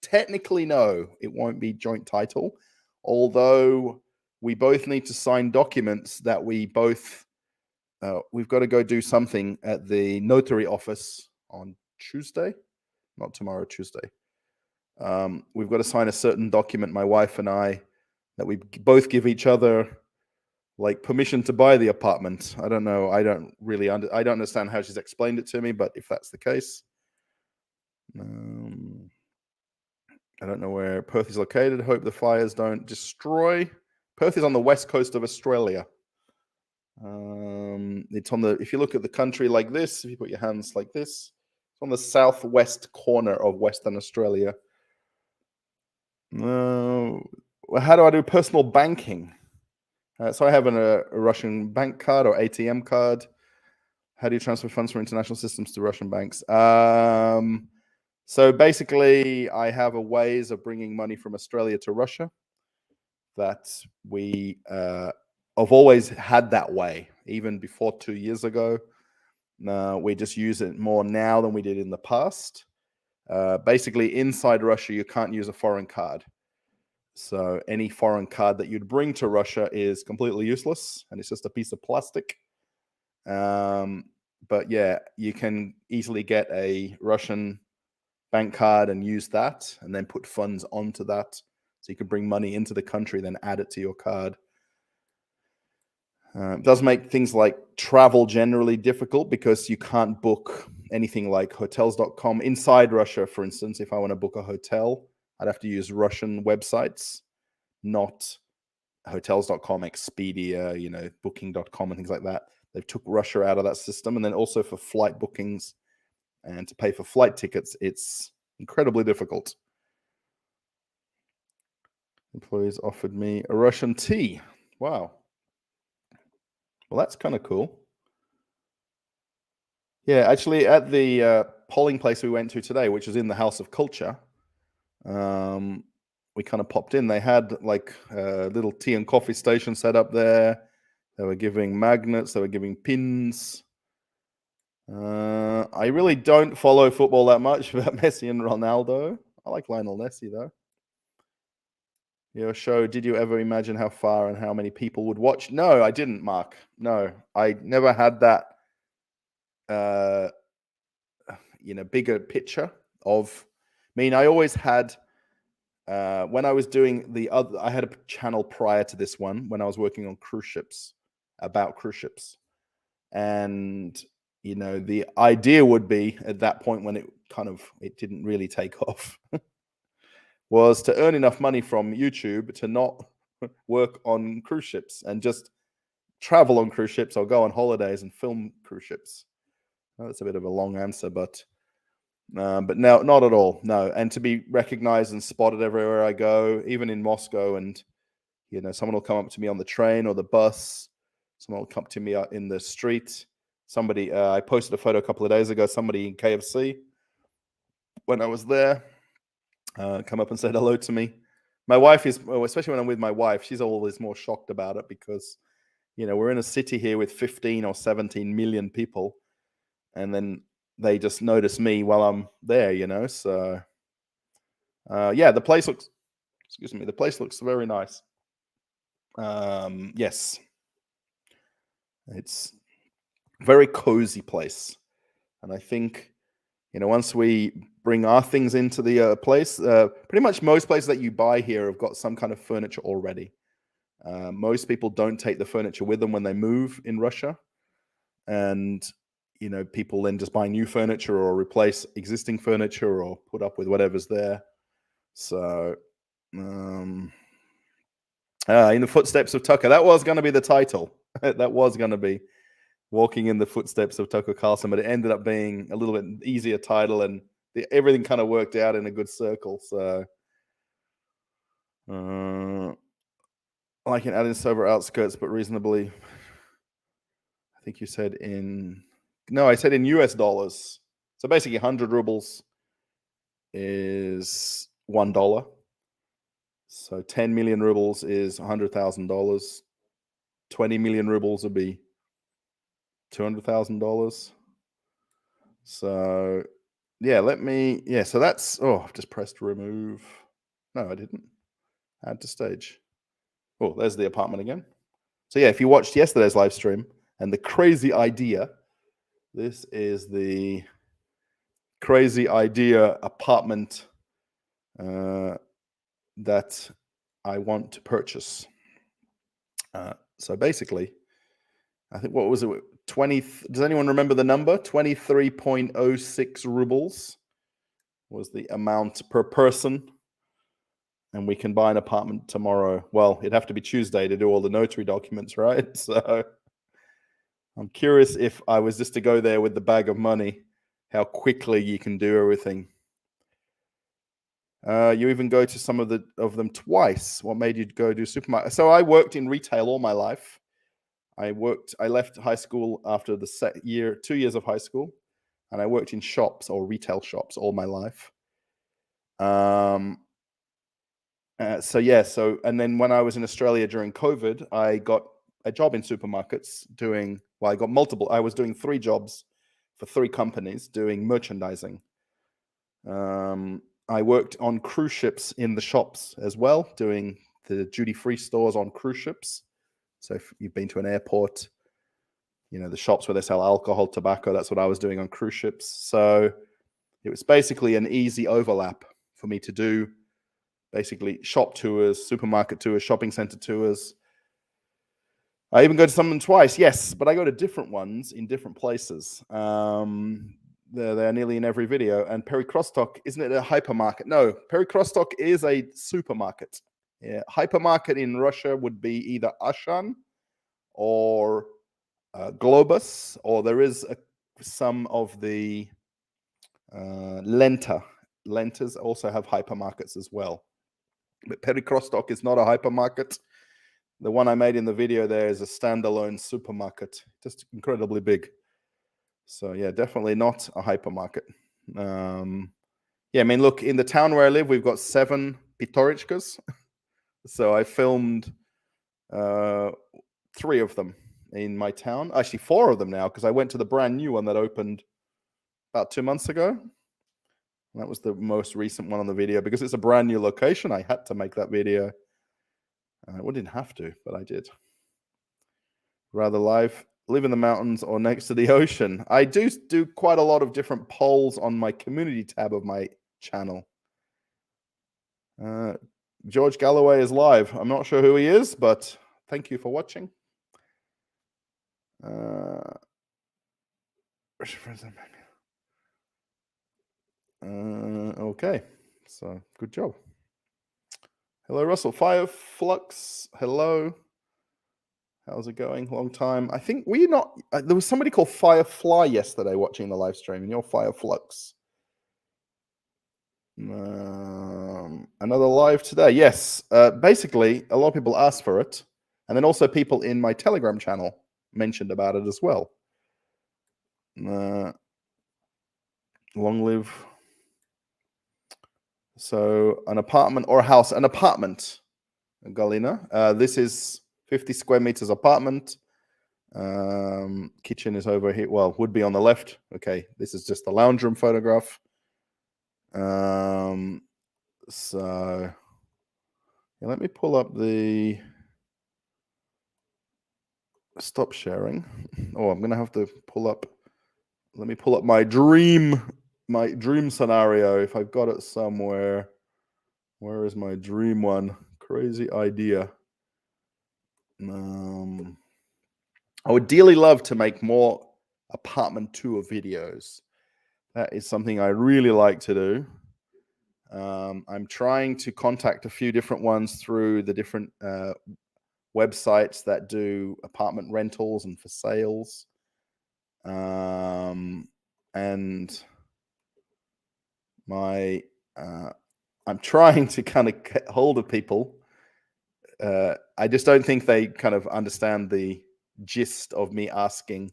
Technically, no, it won't be joint title. Although we both need to sign documents that we've got to go do something at the notary office on Tuesday, not tomorrow, Tuesday. We've got to sign a certain document, my wife and I, that we both give each other like permission to buy the apartment. I don't know. I don't understand how she's explained it to me, but if that's the case, um, I don't know where Perth is located. Hope the fires don't destroy. Perth is on the west coast of Australia. It's on the, if you look at the country like this, if you put your hands like this, it's on the southwest corner of Western Australia. How do I do personal banking? So I have a Russian bank card or ATM card. How do you transfer funds from international systems to Russian banks? So basically, I have a ways of bringing money from Australia to Russia that we have always had that way, even before 2 years ago. We just use it more now than we did in the past. Basically, inside Russia, you can't use a foreign card. So any foreign card that you'd bring to Russia is completely useless, and it's just a piece of plastic. But yeah, you can easily get a Russian bank card and use that, and then put funds onto that. So you can bring money into the country, then add it to your card. It does make things like travel generally difficult because you can't book anything like hotels.com inside Russia. For instance, if I want to book a hotel, I'd have to use Russian websites, not hotels.com, Expedia, booking.com and things like that. They've took Russia out of that system. And then also for flight bookings and to pay for flight tickets, it's incredibly difficult. Employees offered me a Russian tea. Wow. Well, that's kind of cool. Yeah, actually, at the polling place we went to today, which is in the House of Culture, we kind of popped in. They had like a little tea and coffee station set up there. They were giving magnets. They were giving pins. I really don't follow football that much about Messi and Ronaldo. I like Lionel Messi, though. Your show, did you ever imagine how far and how many people would watch? No, I didn't, Mark. No, I never had that, bigger picture of, I mean, I always had, when I was doing I had a channel prior to this one when I was working on cruise ships, about cruise ships. And, the idea would be at that point when it didn't really take off, was to earn enough money from YouTube to not work on cruise ships and just travel on cruise ships or go on holidays and film cruise ships. Well, that's a bit of a long answer, but no, not at all. No, and to be recognized and spotted everywhere I go, even in Moscow, and someone will come up to me on the train or the bus. Someone will come to me out in the street. Somebody, I posted a photo a couple of days ago. Somebody in KFC, when I was there, come up and said hello to me. My wife is, especially when I'm with my wife, she's always more shocked about it because, we're in a city here with 15 or 17 million people, and then they just notice me while I'm there, So, yeah, the place looks very nice. Yes, it's a very cozy place, and I think once we bring our things into the place, pretty much most places that you buy here have got some kind of furniture already. Most people don't take the furniture with them when they move in Russia, and people then just buy new furniture or replace existing furniture or put up with whatever's there. So, in the footsteps of Tucker, that was going to be the title. That was going to be Walking in the Footsteps of Tucker Carlson, but it ended up being a little bit easier title, and everything kind of worked out in a good circle. So, like an Addis over outskirts, but reasonably. I think you said I said in US dollars. So basically 100 rubles is $1. So 10 million rubles is $100,000. 20 million rubles would be $200,000. So yeah, so that's, I've just pressed remove. No, I didn't. Add to stage. Oh, there's the apartment again. So yeah, if you watched yesterday's live stream and the crazy idea, this is the crazy idea apartment that I want to purchase. So basically, I think, what was it? 20. Does anyone remember the number? 23.06 rubles was the amount per person. And we can buy an apartment tomorrow. Well, it'd have to be Tuesday to do all the notary documents, right? So I'm curious, if I was just to go there with the bag of money, how quickly you can do everything. You even go to some of them twice. What made you go do supermarket? So I worked in retail all my life. I left high school after the 2 years of high school, and I worked in shops or retail shops all my life. And then when I was in Australia during COVID, I got a job in supermarkets I was doing 3 jobs for 3 companies doing merchandising. I worked on cruise ships in the shops as well, doing the duty-free stores on cruise ships. So if you've been to an airport, the shops where they sell alcohol, tobacco, that's what I was doing on cruise ships. So it was basically an easy overlap for me to do, basically shop tours, supermarket tours, shopping center tours. I even go to some of them twice, yes, but I go to different ones in different places. They're nearly in every video. And Perikrostock, isn't it a hypermarket? No, Perikrostock is a supermarket. Yeah, hypermarket in Russia would be either Ashan or Globus, or there is some of the Lenta. Lentas also have hypermarkets as well. But Perikrostock is not a hypermarket. The one I made in the video there is a standalone supermarket, just incredibly big. So yeah, definitely not a hypermarket. Look, in the town where I live, we've got 7 Pitorichkas. So I filmed 3 of them in my town. Actually, 4 of them now, because I went to the brand new one that opened about 2 months ago. That was the most recent one on the video. Because it's a brand new location, I had to make that video. I didn't have to, but I did. Rather live in the mountains or next to the ocean. I do quite a lot of different polls on my community tab of my channel. George Galloway is live. I'm not sure who he is, but thank you for watching. Okay, so good job. Hello, Russell. Fireflux, hello. How's it going? Long time. I think there was somebody called Firefly yesterday watching the live stream, and you're Fireflux. Another live today. Yes. Basically, a lot of people asked for it, and then also people in my Telegram channel mentioned about it as well. Long live. So an apartment or a house, an apartment, Galina. This is 50 square meters apartment. Kitchen is over here. Well, would be on the left. Okay, this is just the lounge room photograph. So yeah, let me pull up the stop sharing. Oh, I'm gonna have to pull up. Let me pull up my dream scenario if I've got it somewhere. Where is my dream one? Crazy idea. I would dearly love to make more apartment tour videos. That is something I really like to do. I'm trying to contact a few different ones through the different websites that do apartment rentals and for sales. And I'm trying to kind of get hold of people. I just don't think they kind of understand the gist of me asking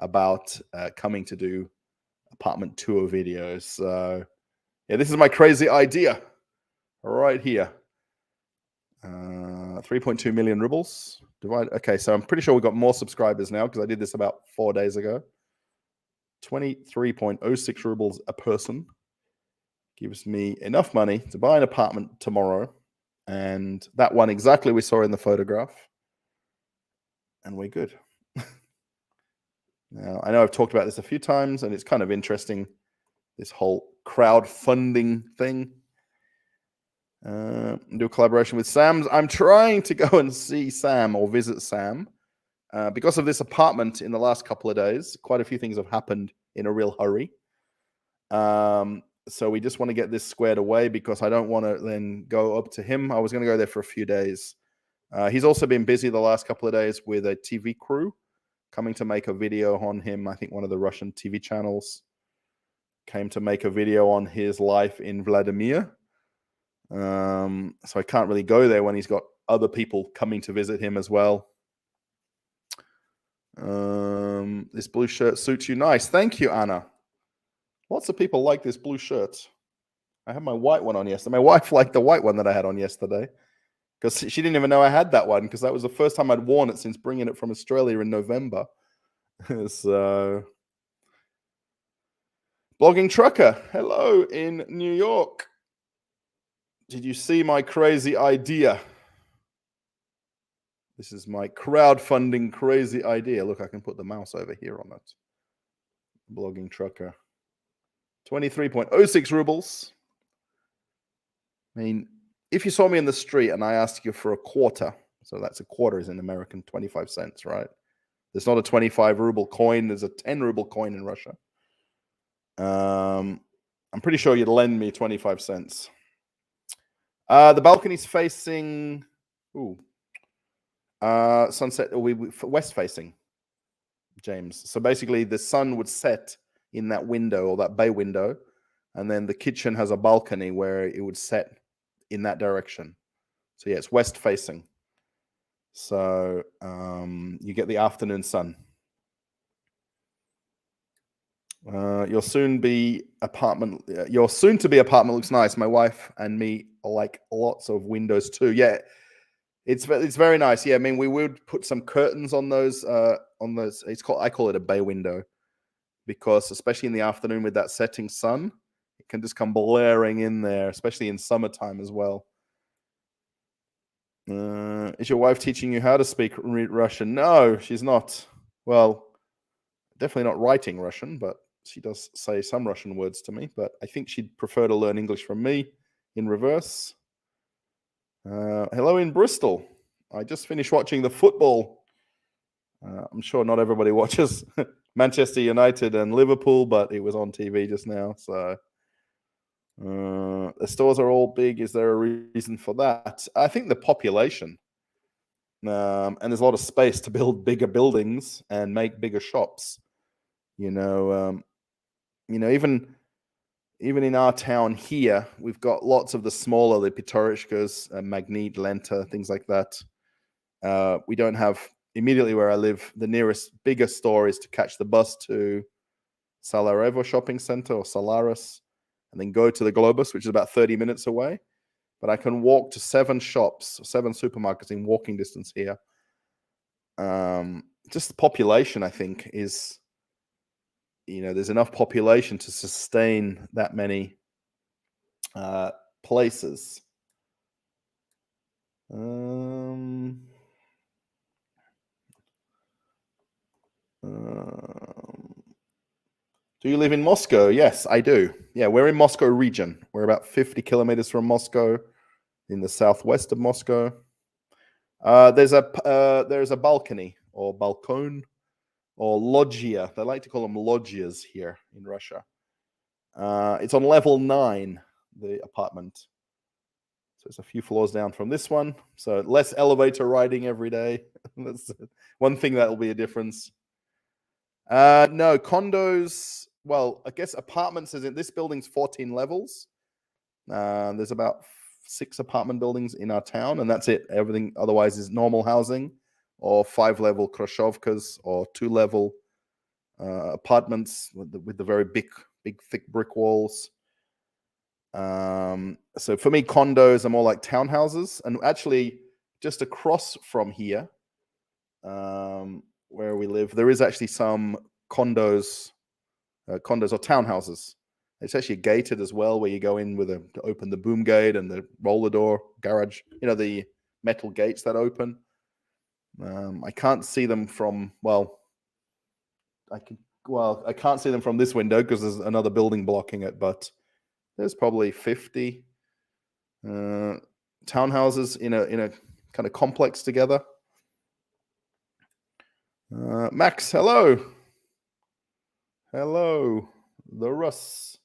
about coming to do apartment tour videos. So yeah, this is my crazy idea right here. 3.2 million rubles. Okay, so I'm pretty sure we got more subscribers now because I did this about 4 days ago. 23.06 rubles a person gives me enough money to buy an apartment tomorrow. And that one exactly we saw in the photograph. And we're good. Now, I know I've talked about this a few times, and it's kind of interesting, this whole crowdfunding thing. Do a collaboration with Sam's. I'm trying to go and see Sam or visit Sam. Because of this apartment in the last couple of days, quite a few things have happened in a real hurry. So we just want to get this squared away because I don't want to then go up to him. I was going to go there for a few days. He's also been busy the last couple of days with a TV crew coming to make a video on him. I think one of the Russian TV channels came to make a video on his life in Vladimir. So I can't really go there when he's got other people coming to visit him as well. This blue shirt suits you nice. Thank you, Anna. Lots of people like this blue shirt. I had my white one on yesterday. My wife liked the white one that I had on yesterday because she didn't even know I had that one because that was the first time I'd worn it since bringing it from Australia in November. So, Blogging Trucker, hello in New York. Did you see my crazy idea? This is my crowdfunding crazy idea. Look, I can put the mouse over here on it. Blogging Trucker. 23.06 rubles. I mean, if you saw me in the street and I asked you for a quarter, so that's a quarter is in American 25 cents, right? There's not a 25 ruble coin. There's a 10 ruble coin in Russia. I'm pretty sure you'd lend me 25 cents. The balcony's facing sunset, west facing, James. So basically the sun would set in that window or that bay window, and then the kitchen has a balcony where it would set in that direction. So yeah, it's west facing. So you get the afternoon sun. Your soon-to-be apartment looks nice. My wife and me like lots of windows too. Yeah, it's very nice. Yeah, I mean we would put some curtains on those. I call it a bay window because especially in the afternoon with that setting sun, it can just come blaring in there, especially in summertime as well. Is your wife teaching you how to speak Russian? No, she's not. Well, definitely not writing Russian, but she does say some Russian words to me. But I think she'd prefer to learn English from me in reverse. Hello in Bristol. I just finished watching the football. I'm sure not everybody watches Manchester United and Liverpool, but it was on TV just now. So the stores are all big. Is there a reason for that? I think the population. And there's a lot of space to build bigger buildings and make bigger shops. Even in our town here, we've got lots of the smaller, the Pitorishkas, Magnit, Lenta, things like that. We don't have, immediately where I live, the nearest bigger store is to catch the bus to Salarevo shopping center or Solaris, and then go to the Globus, which is about 30 minutes away. But I can walk to 7 shops, 7 supermarkets in walking distance here. Just the population, I think, is... there's enough population to sustain that many places. Do you live in Moscow? Yes, I do. Yeah, we're in Moscow region. We're about 50 kilometers from Moscow, in the southwest of Moscow. There's a balcony or balcon or loggia. They like to call them loggias here in Russia. It's on level 9, the apartment. So it's a few floors down from this one. So less elevator riding every day. That's one thing that will be a difference. No, condos. Well, I guess apartments is in this building's 14 levels. There's about 6 apartment buildings in our town, and that's it. Everything otherwise is normal housing or 5-level krashovkas or 2-level apartments with the very big, thick brick walls. So for me, condos are more like townhouses. And actually, just across from here, where we live, there is actually some condos or townhouses. It's actually gated as well, where you go in to open the boom gate and the roller door garage. The metal gates that open. I can't see them from I can't see them from this window because there's another building blocking it. But there's probably 50 townhouses in a kind of complex together. Max, hello. Hello, the Russ.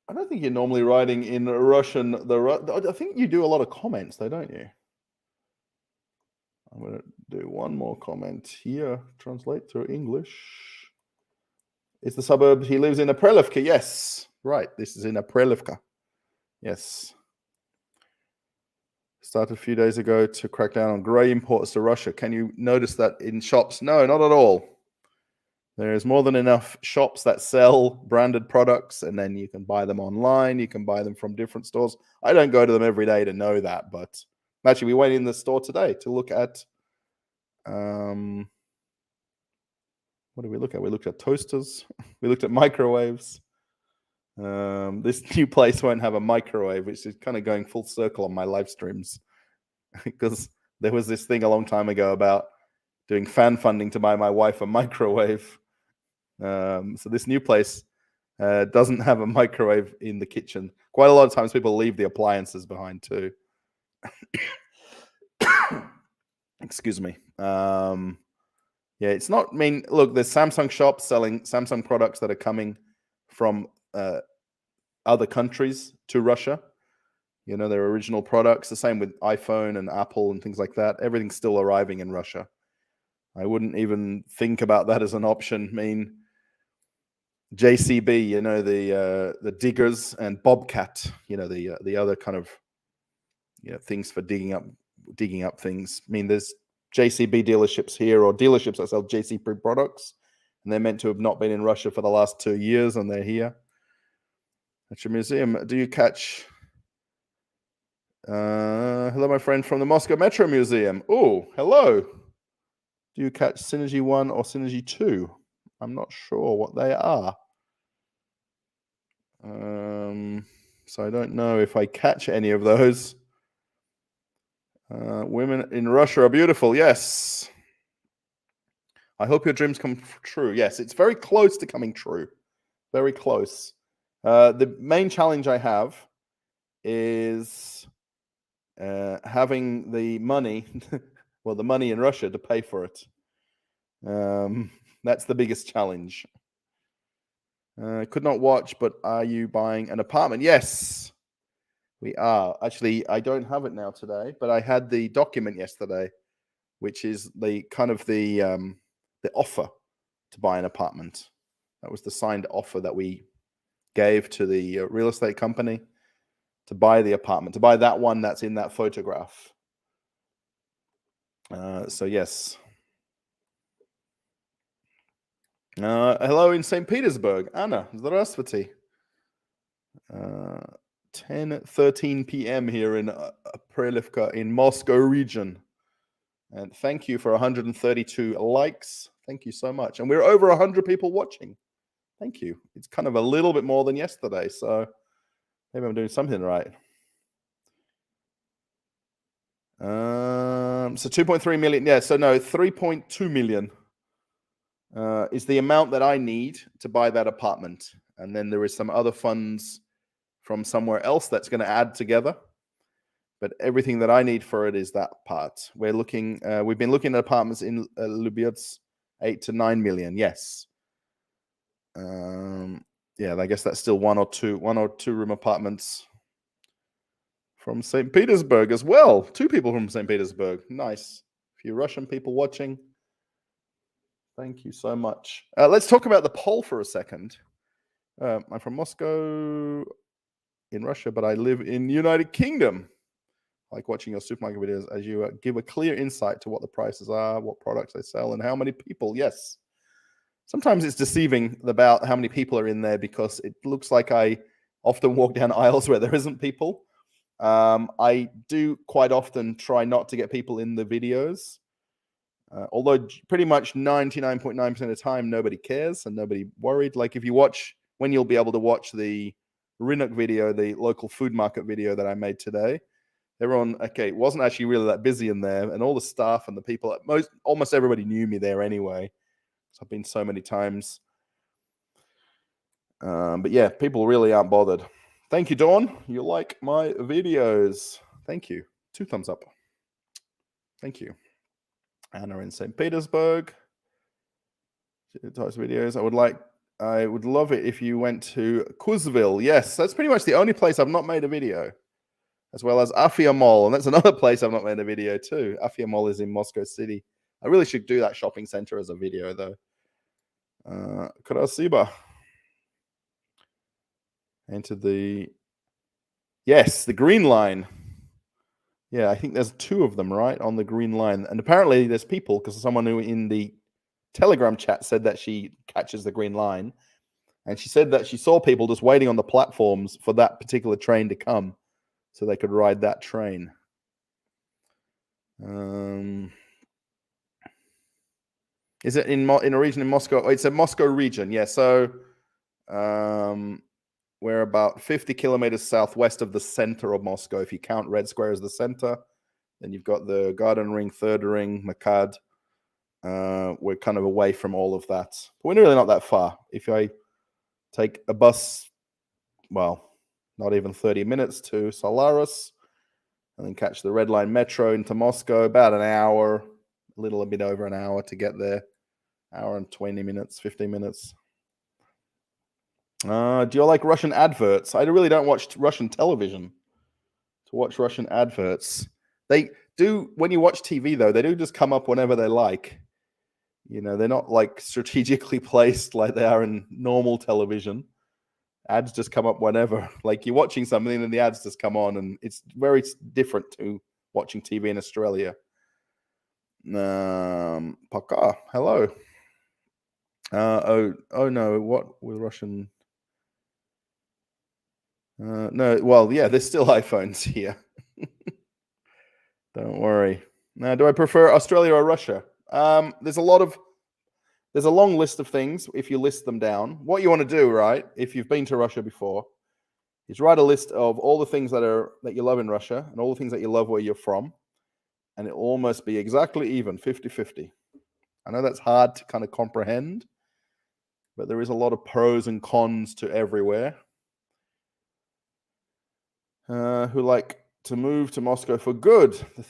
I don't think you're normally writing in Russian. I think you do a lot of comments, though, don't you? I'm going to do one more comment here. Translate to English. It's the suburb. He lives in Aprelivka. Yes, right. This is in Aprelivka. Yes. Started a few days ago to crack down on grey imports to Russia. Can you notice that in shops? No, not at all. There is more than enough shops that sell branded products, and then you can buy them online. You can buy them from different stores. I don't go to them every day to know that, but actually, we went in the store today to look at. What did we look at? We looked at toasters. We looked at microwaves. This new place won't have a microwave, which is kind of going full circle on my live streams because there was this thing a long time ago about doing fan funding to buy my wife a microwave. So this new place doesn't have a microwave in the kitchen. Quite a lot of times people leave the appliances behind too. Excuse me. Yeah, it's not, I mean, look, there's Samsung shops selling Samsung products that are coming from other countries to Russia. You know, their original products. The same with iPhone and Apple and things like that. Everything's still arriving in Russia. I wouldn't even think about that as an option. I mean, JCB, you know, the diggers, and Bobcat, you know, the other kind of, you know, things for digging up things. I mean, there's JCB dealerships here, or dealerships that sell JCB products, and they're meant to have not been in Russia for the last 2 years, and they're here. At your museum, do you catch? Hello, my friend from the Moscow Metro Museum. Oh, hello. Do you catch Synergy 1 or Synergy 2? I'm not sure what they are. So I don't know if I catch any of those. Women in Russia are beautiful. Yes. I hope your dreams come true. Yes, it's very close to coming true. Very close. The main challenge I have is having the money, well, the money in Russia to pay for it. That's the biggest challenge. Could not watch, but are you buying an apartment? Yes, we are. Actually, I don't have it now today, but I had the document yesterday, which is the kind of the offer to buy an apartment. That was the signed offer that we gave to the real estate company to buy the apartment, to buy that one that's in that photograph. So yes. Hello in St. Petersburg, Anna. Здравствуйте. 10:13 p.m. here in Prelivka in Moscow region. And thank you for 132 likes. Thank you so much. And we're over 100 people watching. Thank you. It's kind of a little bit more than yesterday, so maybe I'm doing something right. So 2.3 million. Yeah, so no, 3.2 million is the amount that I need to buy that apartment. And then there is some other funds from somewhere else that's going to add together. But everything that I need for it is that part. We've been looking at apartments in Lubyets, 8 to 9 million. Yes. Yeah, I guess that's still one or two room apartments from St. Petersburg as well. 2 people from St. Petersburg. Nice. A few Russian people watching. Thank you so much. Let's talk about the poll for a second. I'm from Moscow in Russia, but I live in the United Kingdom. I like watching your supermarket videos as you give a clear insight to what the prices are, what products they sell, and how many people. Yes. Sometimes it's deceiving about how many people are in there because it looks like I often walk down aisles where there isn't people. I do quite often try not to get people in the videos. Although pretty much 99.9% of the time, nobody cares and nobody worried. Like if you watch, when you'll be able to watch the Rynok video, the local food market video that I made today, everyone, okay, it wasn't actually really that busy in there, and all the staff and the people, almost everybody knew me there anyway. So I've been so many times. But yeah, people really aren't bothered. Thank you, Dawn. You like my videos. Thank you. 2 thumbs up. Thank you. Anna in St. Petersburg. Types of videos. I would love it if you went to Kuzville. Yes, that's pretty much the only place I've not made a video. As well as Afia Mall, and that's another place I've not made a video too. Afia Mall is in Moscow City. I really should do that shopping center as a video though. Krasiba. Enter the... Yes, the green line. Yeah, I think there's 2 of them, right, on the green line. And apparently there's people, because someone who in the Telegram chat said that she catches the green line. And she said that she saw people just waiting on the platforms for that particular train to come so they could ride that train. Is it in a region in Moscow? Oh, it's a Moscow region, yeah. So we're about 50 kilometers southwest of the center of Moscow. If you count Red Square as the center, then you've got the Garden Ring, Third Ring, Makad. We're kind of away from all of that. But we're really not that far. If I take a bus, well, not even 30 minutes to Solaris, and then catch the Red Line Metro into Moscow, about an hour, a little bit over an hour to get there. Hour and 20 minutes, 15 minutes. Do you like Russian adverts? I really don't watch Russian television to watch Russian adverts. They do, when you watch TV though, they do just come up whenever they like. You know, they're not like strategically placed like they are in normal television. Ads just come up whenever. Like you're watching something and the ads just come on, and it's very different to watching TV in Australia. Paka, hello. Oh no, what with Russian? No, well, yeah, there's still iPhones here. Don't worry. Now, do I prefer Australia or Russia? There's a long list of things if you list them down. What you want to do, right, if you've been to Russia before, is write a list of all the things that you love in Russia and all the things that you love where you're from, and it'll almost be exactly even, 50-50. I know that's hard to kind of comprehend, but there is a lot of pros and cons to everywhere. Who like to move to Moscow for good. They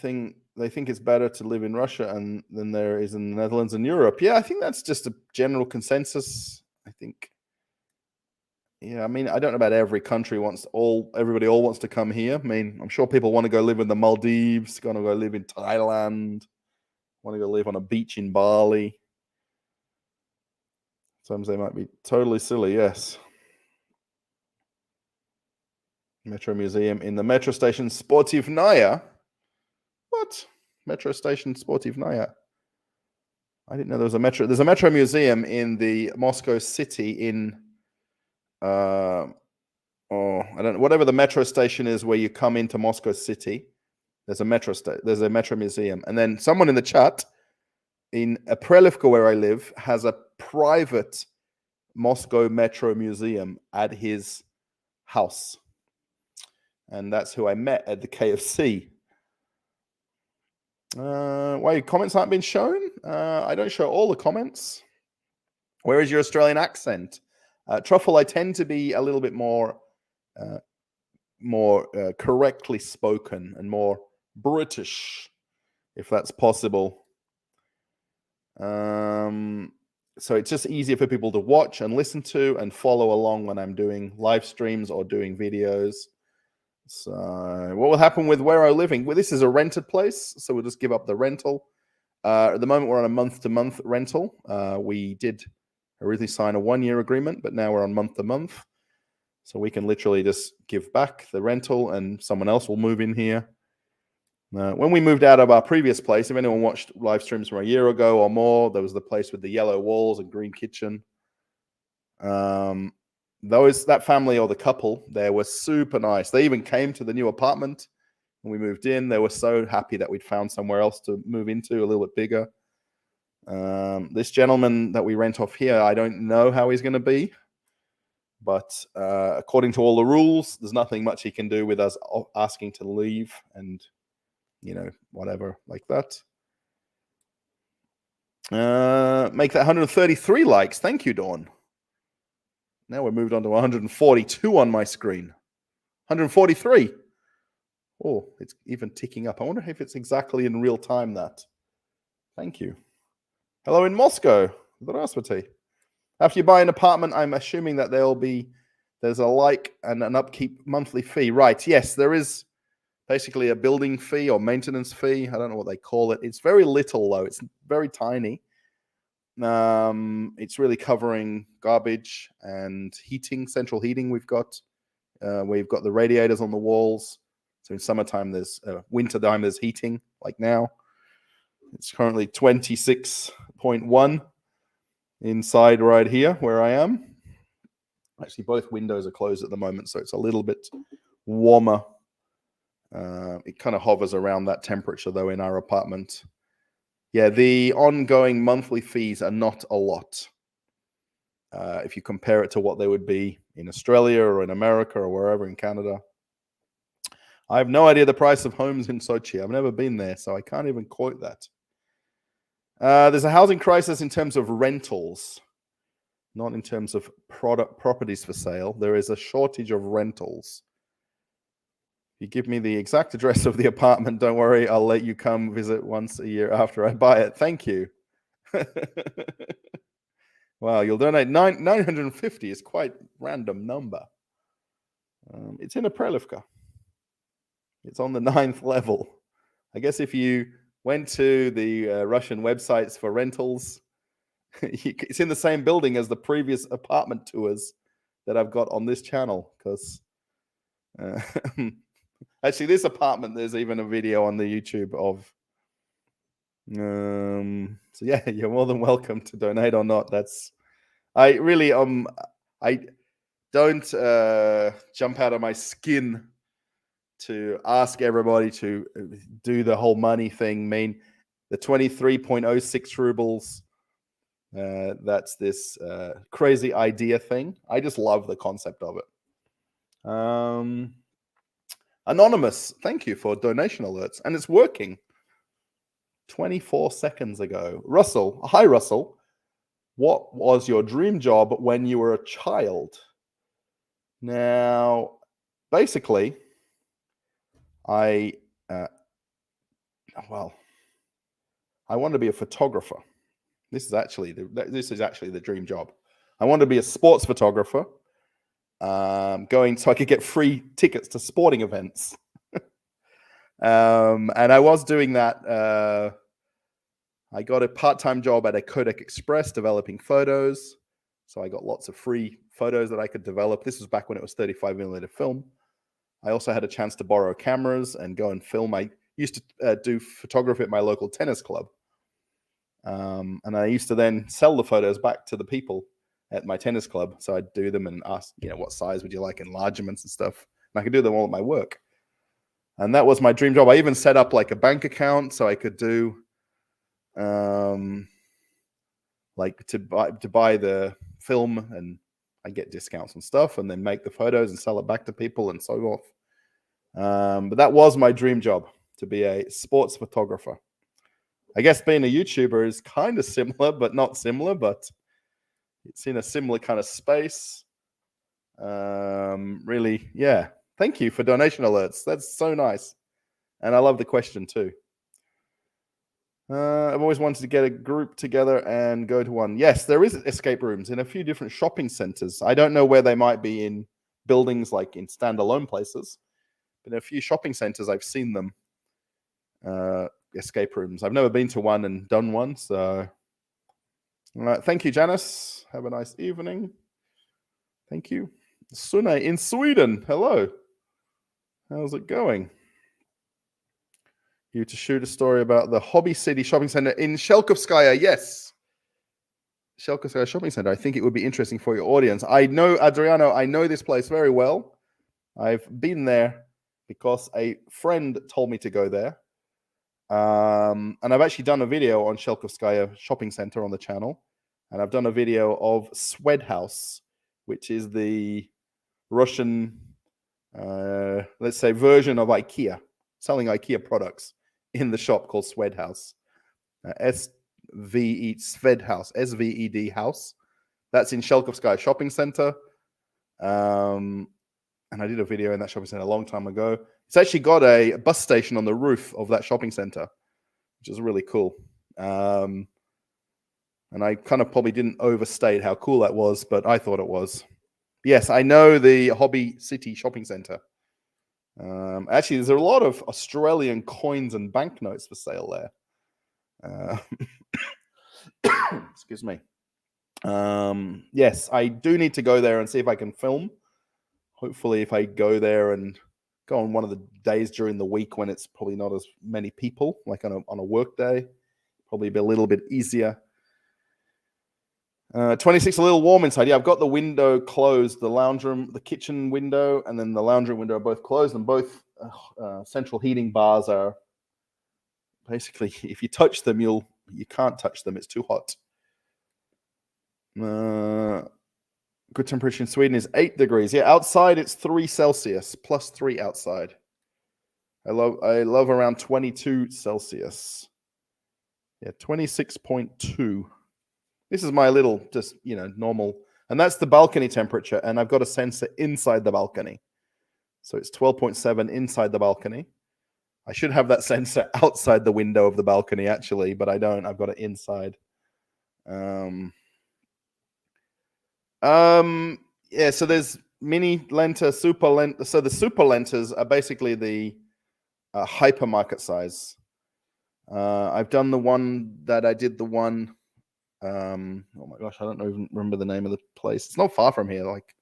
think it's better to live in Russia than there is in the Netherlands and Europe. Yeah, I think that's just a general consensus. I think. Yeah, I mean, I don't know about every country everybody wants to come here. I mean, I'm sure people want to go live in the Maldives, going to go live in Thailand, want to go live on a beach in Bali. Sometimes they might be totally silly, yes. Metro Museum in the metro station Sportivnaya. What? Metro station Sportivnaya. I didn't know there was a metro. There's a metro museum in the Moscow city in I don't know, whatever the metro station is where you come into Moscow city. There's a metro museum. And then someone in the chat in Prelivka, where I live, has a private Moscow metro museum at his house. And that's who I met at the KFC. Why your comments aren't been shown? I don't show all the comments. Where is your Australian accent? Truffle, I tend to be a little bit more correctly spoken and more British, if that's possible. So it's just easier for people to watch and listen to and follow along when I'm doing live streams or doing videos. So what will happen with where I'm living? Well, this is a rented place, so we'll just give up the rental. At the moment, we're on a month-to-month rental. We did originally sign a 1-year agreement, but now we're on month-to-month. So we can literally just give back the rental and someone else will move in here. When we moved out of our previous place, if anyone watched live streams from a year ago or more, there was the place with the yellow walls and green kitchen. That family or the couple there were super nice. They even came to the new apartment when we moved in. They were so happy that we'd found somewhere else to move into, a little bit bigger. This gentleman that we rent off here, I don't know how he's going to be, but according to all the rules, there's nothing much he can do with us asking to leave and, you know, whatever like that. Make that 133 likes. Thank you, Dawn. Now we're moved on to 142 on my screen. 143. Oh, it's even ticking up. I wonder if it's exactly in real time that. Thank you. Hello in Moscow. Здравствуйте. After you buy an apartment, I'm assuming that there's a like and an upkeep monthly fee. Right. Yes, there is basically a building fee or maintenance fee. I don't know what they call it. It's very little though. It's very tiny. It's really covering garbage and heating, central heating. We've got the radiators on the walls. So in summertime, wintertime, there's heating like now. It's currently 26.1 inside right here where I am. Actually, both windows are closed at the moment, so it's a little bit warmer. It kind of hovers around that temperature, though, in our apartment. Yeah, the ongoing monthly fees are not a lot. If you compare it to what they would be in Australia or in America or wherever in Canada. I have no idea the price of homes in Sochi. I've never been there, so I can't even quote that. There's a housing crisis in terms of rentals, not in terms of properties for sale. There is a shortage of rentals. If you give me the exact address of the apartment, don't worry, I'll let you come visit once a year after I buy it. Thank you. Wow, you'll donate 950 is quite random number. It's in a Prelivka. It's on the 9th level. I guess if you went to the Russian websites for rentals, it's in the same building as the previous apartment tours that I've got on this channel. Because actually, this apartment, there's even a video on the YouTube of. So yeah, you're more than welcome to donate or not. I don't jump out of my skin to ask everybody to do the whole money thing. I mean, the 23.06 rubles, that's this crazy idea thing. I just love the concept of it. Anonymous, thank you for donation alerts. And it's working. 24 seconds ago. Russell, hi Russell. What was your dream job when you were a child? Now, basically, I want to be a photographer. This is actually the dream job. I want to be a sports photographer, going so I could get free tickets to sporting events. And I was doing that. I got a part-time job at a Kodak Express developing photos. So I got lots of free photos that I could develop. This was back when it was 35mm film. I also had a chance to borrow cameras and go and film. I used to do photography at my local tennis club. And I used to then sell the photos back to the people at my tennis club. So I'd do them and ask, what size would you like, enlargements and stuff. And I could do them all at my work. And that was my dream job. I even set up like a bank account so I could do like to buy the film, and I get discounts and stuff, and then make the photos and sell it back to people and so forth. But that was my dream job, to be a sports photographer. I guess being a YouTuber is kind of similar, but not similar, but it's in a similar kind of space. Really, yeah. Thank you for donation alerts. That's so nice. And I love the question too. I've always wanted to get a group together and go to one. Yes, there is escape rooms in a few different shopping centers. I don't know where they might be in buildings, like in standalone places. But in a few shopping centers, I've seen them. Escape rooms. I've never been to one and done one. So, all right. Thank you, Janice. Have a nice evening. Thank you. Sune in Sweden. Hello. How's it going? You to shoot a story about the Hobby City Shopping Center in Shelkovskaya. Yes. Shelkovskaya Shopping Center. I think it would be interesting for your audience. I know, Adriano, I know this place very well. I've been there because a friend told me to go there. And I've actually done a video on Shelkovskaya Shopping Center on the channel. And I've done a video of Swed House, which is the Russian, let's say, version of IKEA, selling IKEA products in the shop called Swed House. Sved House, SVED House. That's in Shelkovskaya Shopping Center. And and I did a video in that shopping center a long time ago. It's actually got a bus station on the roof of that shopping center, which is really cool. And I kind of probably didn't overstate how cool that was, but I thought it was. Yes, I know the Hobby City shopping center. Actually, there's a lot of Australian coins and banknotes for sale there. Excuse me. Yes, I do need to go there and see if I can film. Hopefully, if I go there and go on one of the days during the week when it's probably not as many people, like on a work day, probably be a little bit easier. 26, a little warm inside. Yeah, I've got the window closed, the lounge room, the kitchen window, and then the lounge room window are both closed, and both central heating bars are basically, if you touch them, you can't touch them. It's too hot. Good temperature in Sweden is 8 degrees. Yeah, outside it's 3 Celsius, plus 3 outside. I love around 22 Celsius. Yeah, 26.2. This is my little, just, normal. And that's the balcony temperature. And I've got a sensor inside the balcony. So it's 12.7 inside the balcony. I should have that sensor outside the window of the balcony, actually, but I don't. I've got it inside. Yeah, so there's mini lenta, super lenta. So the super lentas are basically the hypermarket size. I've done the one that I did oh my gosh, I don't even remember the name of the place. It's not far from here. Like,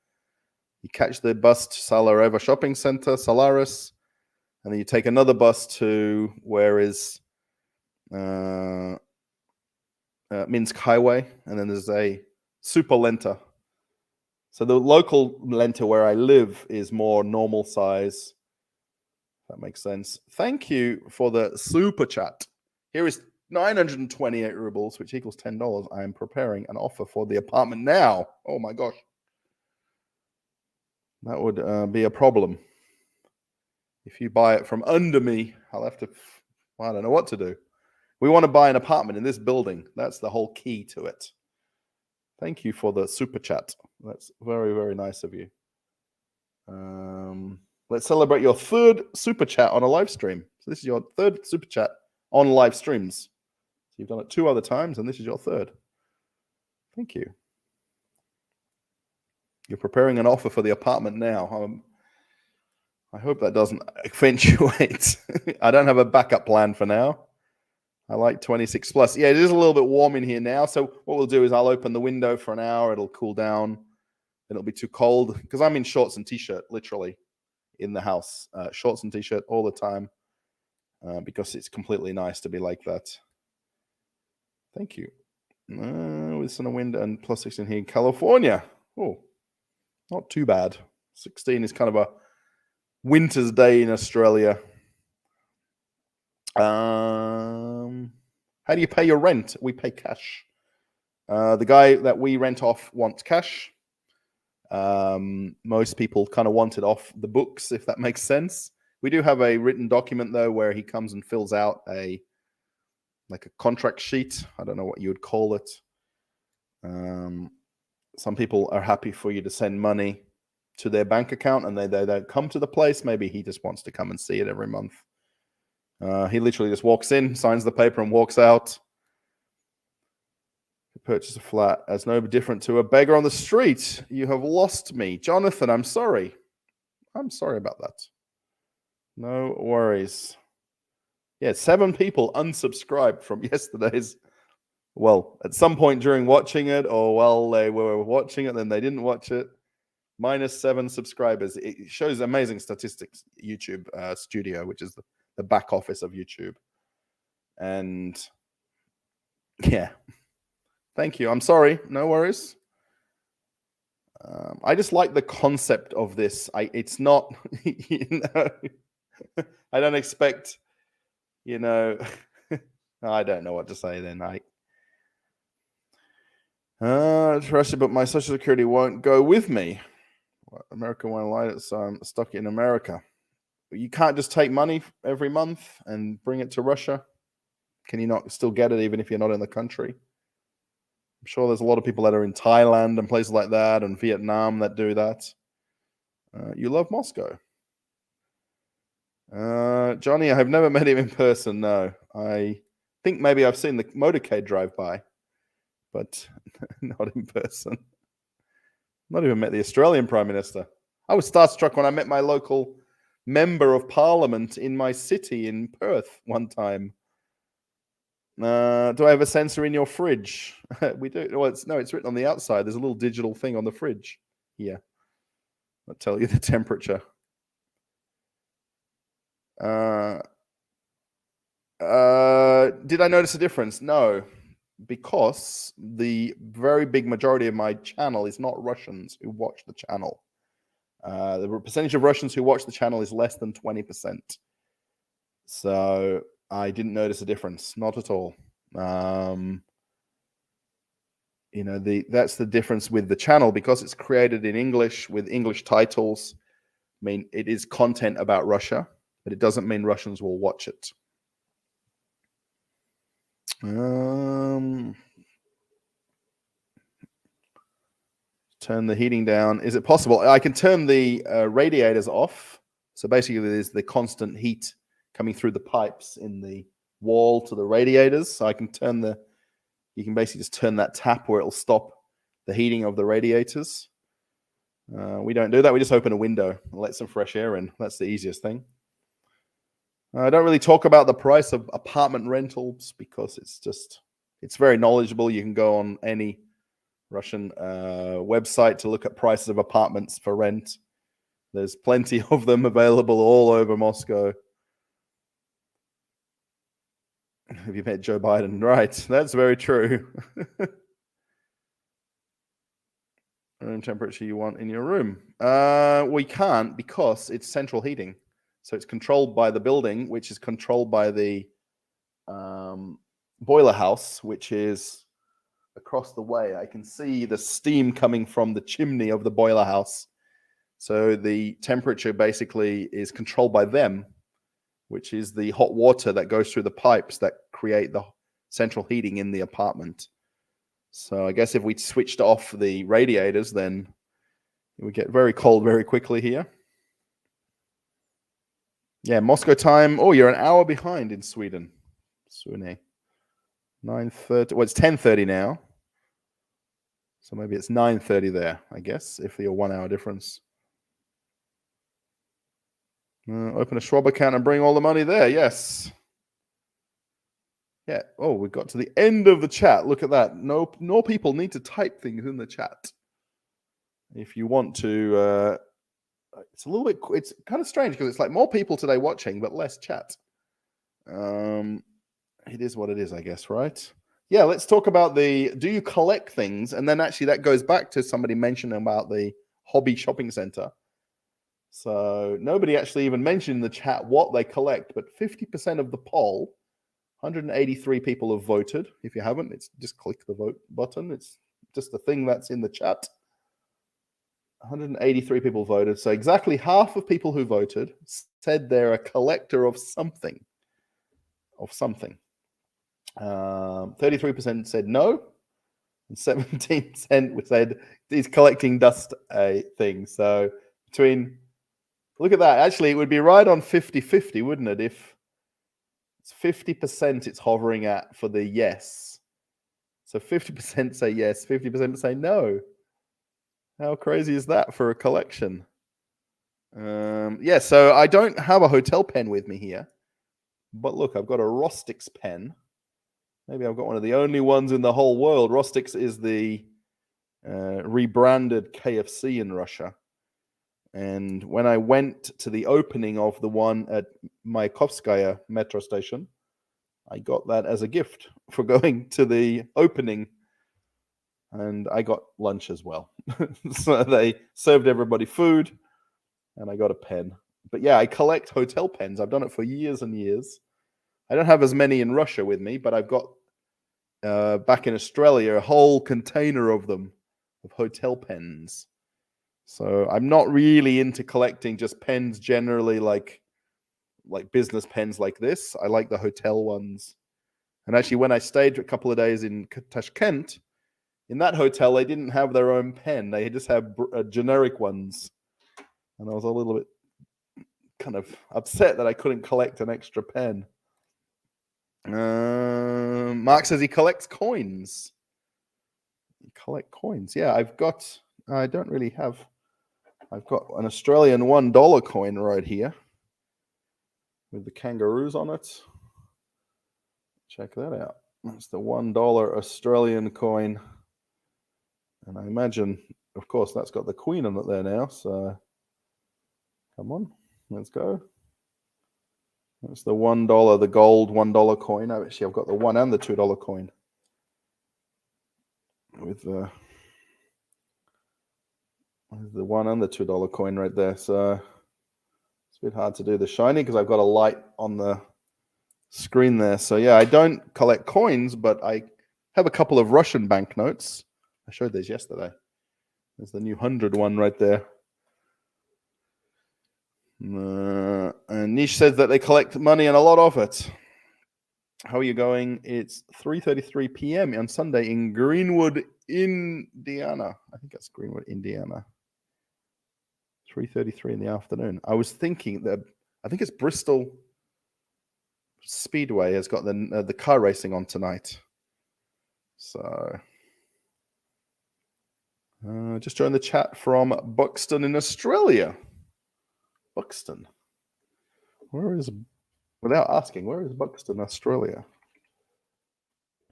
you catch the bus to Salareva Shopping Center, Solaris, and then you take another bus to where is Minsk Highway, and then there's a super lenta. So the local lenta where I live is more normal size. That makes sense. Thank you for the super chat. Here is 928 rubles, which equals $10. I am preparing an offer for the apartment now. Oh my gosh. That would be a problem. If you buy it from under me, I'll have to, I don't know what to do. We want to buy an apartment in this building. That's the whole key to it. Thank you for the super chat. That's very, very nice of you. Let's celebrate your 3rd super chat on a live stream. So this is your 3rd super chat on live streams. So you've done it 2 other times, and this is your 3rd. Thank you. You're preparing an offer for the apartment now. I hope that doesn't eventuate. I don't have a backup plan for now. I like 26 plus. Yeah, it is a little bit warm in here now. So what we'll do is I'll open the window for an hour. It'll cool down. Then it'll be too cold because I'm in shorts and t-shirt, literally, in the house. Shorts and t-shirt all the time because it's completely nice to be like that. Thank you. With sun and wind and plus 16 here in California. Oh, not too bad. 16 is kind of a winter's day in Australia. How do you pay your rent? We pay cash. The guy that we rent off wants cash. Most people kind of want it off the books, if that makes sense. We do have a written document, though, where he comes and fills out like a contract sheet. I don't know what you would call it. Some people are happy for you to send money to their bank account, and they don't come to the place. Maybe he just wants to come and see it every month. He literally just walks in, signs the paper, and walks out. Purchase a flat as no different to a beggar on the street. You have lost me. Jonathan, I'm sorry. I'm sorry about that. No worries. Yeah, 7 people unsubscribed from yesterday's. Well, at some point during watching it, or while they were watching it, then they didn't watch it. -7 subscribers. It shows amazing statistics. YouTube Studio, which is the back office of YouTube. And yeah. Thank you. I'm sorry. No worries. I just like the concept of this. It's not, I don't expect, I don't know what to say then. Interested, but my social security won't go with me. America won't allow it, so I'm stuck in America. You can't just take money every month and bring it to Russia. Can you not still get it even if you're not in the country? I'm sure there's a lot of people that are in Thailand and places like that and Vietnam that do that. You love Moscow. Johnny, I have never met him in person. No, I think maybe I've seen the motorcade drive by, but not in person. Not even met the Australian Prime Minister. I was starstruck when I met my local member of parliament in my city in Perth one time. Do I have a sensor in your fridge? We do. Well, it's written on the outside. There's a little digital thing on the fridge here. I'll tell you the temperature. Did I notice a difference? No, because the very big majority of my channel is not Russians who watch the channel. The percentage of Russians who watch the channel is less than 20%. So I didn't notice a difference, not at all. That's the difference with the channel, because it's created in English with English titles. I mean, it is content about Russia, but it doesn't mean Russians will watch it. Turn the heating down. Is it possible? I can turn the radiators off. So basically, there's the constant heat coming through the pipes in the wall to the radiators. So I can you can basically just turn that tap where it'll stop the heating of the radiators. We don't do that. We just open a window and let some fresh air in. That's the easiest thing. I don't really talk about the price of apartment rentals because it's very knowledgeable. You can go on any Russian website to look at prices of apartments for rent. There's plenty of them available all over Moscow. Have you met Joe Biden? Right, that's very true. Room temperature you want in your room? We can't, because it's central heating. So it's controlled by the building, which is controlled by the boiler house, which is across the way. I can see the steam coming from the chimney of the boiler house. So the temperature basically is controlled by them, which is the hot water that goes through the pipes that create the central heating in the apartment. So I guess if we switched off the radiators, then it would get very cold very quickly here. Yeah, Moscow time. Oh, you're an hour behind in Sweden. Sweden. 9:30. Well, it's 10:30 now. So maybe it's 9:30 there, I guess, if you're 1 hour difference. Open a Schwab account and bring all the money there. Yes. Yeah. Oh, we got to the end of the chat. Look at that. No people need to type things in the chat. If you want to, it's a little bit. It's kind of strange because it's like more people today watching, but less chat. It is what it is, I guess, right? Yeah. Let's talk about do you collect things? And then actually that goes back to somebody mentioning about the hobby shopping center. So nobody actually even mentioned in the chat what they collect, but 50% of the poll, 183 people have voted. If you haven't, it's just click the vote button. It's just the thing that's in the chat. 183 people voted. So exactly half of people who voted said they're a collector of something. 33% said no, and 17% said he's collecting dust things. So look at that. Actually, it would be right on 50-50, wouldn't it? If it's 50%, it's hovering at for the yes. So 50% say yes, 50% say no. How crazy is that for a collection? Yeah, so I don't have a hotel pen with me here. But look, I've got a Rostix pen. Maybe I've got one of the only ones in the whole world. Rostix is the rebranded KFC in Russia. And when I went to the opening of the one at Mayakovskaya metro station, I got that as a gift for going to the opening. And I got lunch as well. So they served everybody food, and I got a pen. But yeah, I collect hotel pens. I've done it for years and years. I don't have as many in Russia with me, but I've got, back in Australia, a whole container of them, of hotel pens. So I'm not really into collecting just pens generally, like business pens like this. I like the hotel ones. And actually, when I stayed a couple of days in Tashkent, in that hotel, they didn't have their own pen. They just have generic ones. And I was a little bit kind of upset that I couldn't collect an extra pen. Mark says he collects coins. You collect coins. Yeah, I've got an Australian $1 coin right here with the kangaroos on it. Check that out. That's the $1 Australian coin. And I imagine, of course, that's got the Queen on it there now. So come on, let's go. That's the $1, the gold $1 coin. Actually, I've got the $1 and the $2 coin with the $1 and the $2 coin right there. So it's a bit hard to do the shiny because I've got a light on the screen there. So yeah, I don't collect coins, but I have a couple of Russian banknotes. I showed these yesterday. There's the new 100 one right there. And Nish says that they collect money and a lot of it. How are you going? It's 3:33 p.m. on Sunday in Greenwood, Indiana. I think that's Greenwood, Indiana. 3:33 in the afternoon. I was thinking that I think it's Bristol Speedway has got the car racing on tonight. So just join the chat from Buxton in Australia. Buxton. Without asking, where is Buxton, Australia?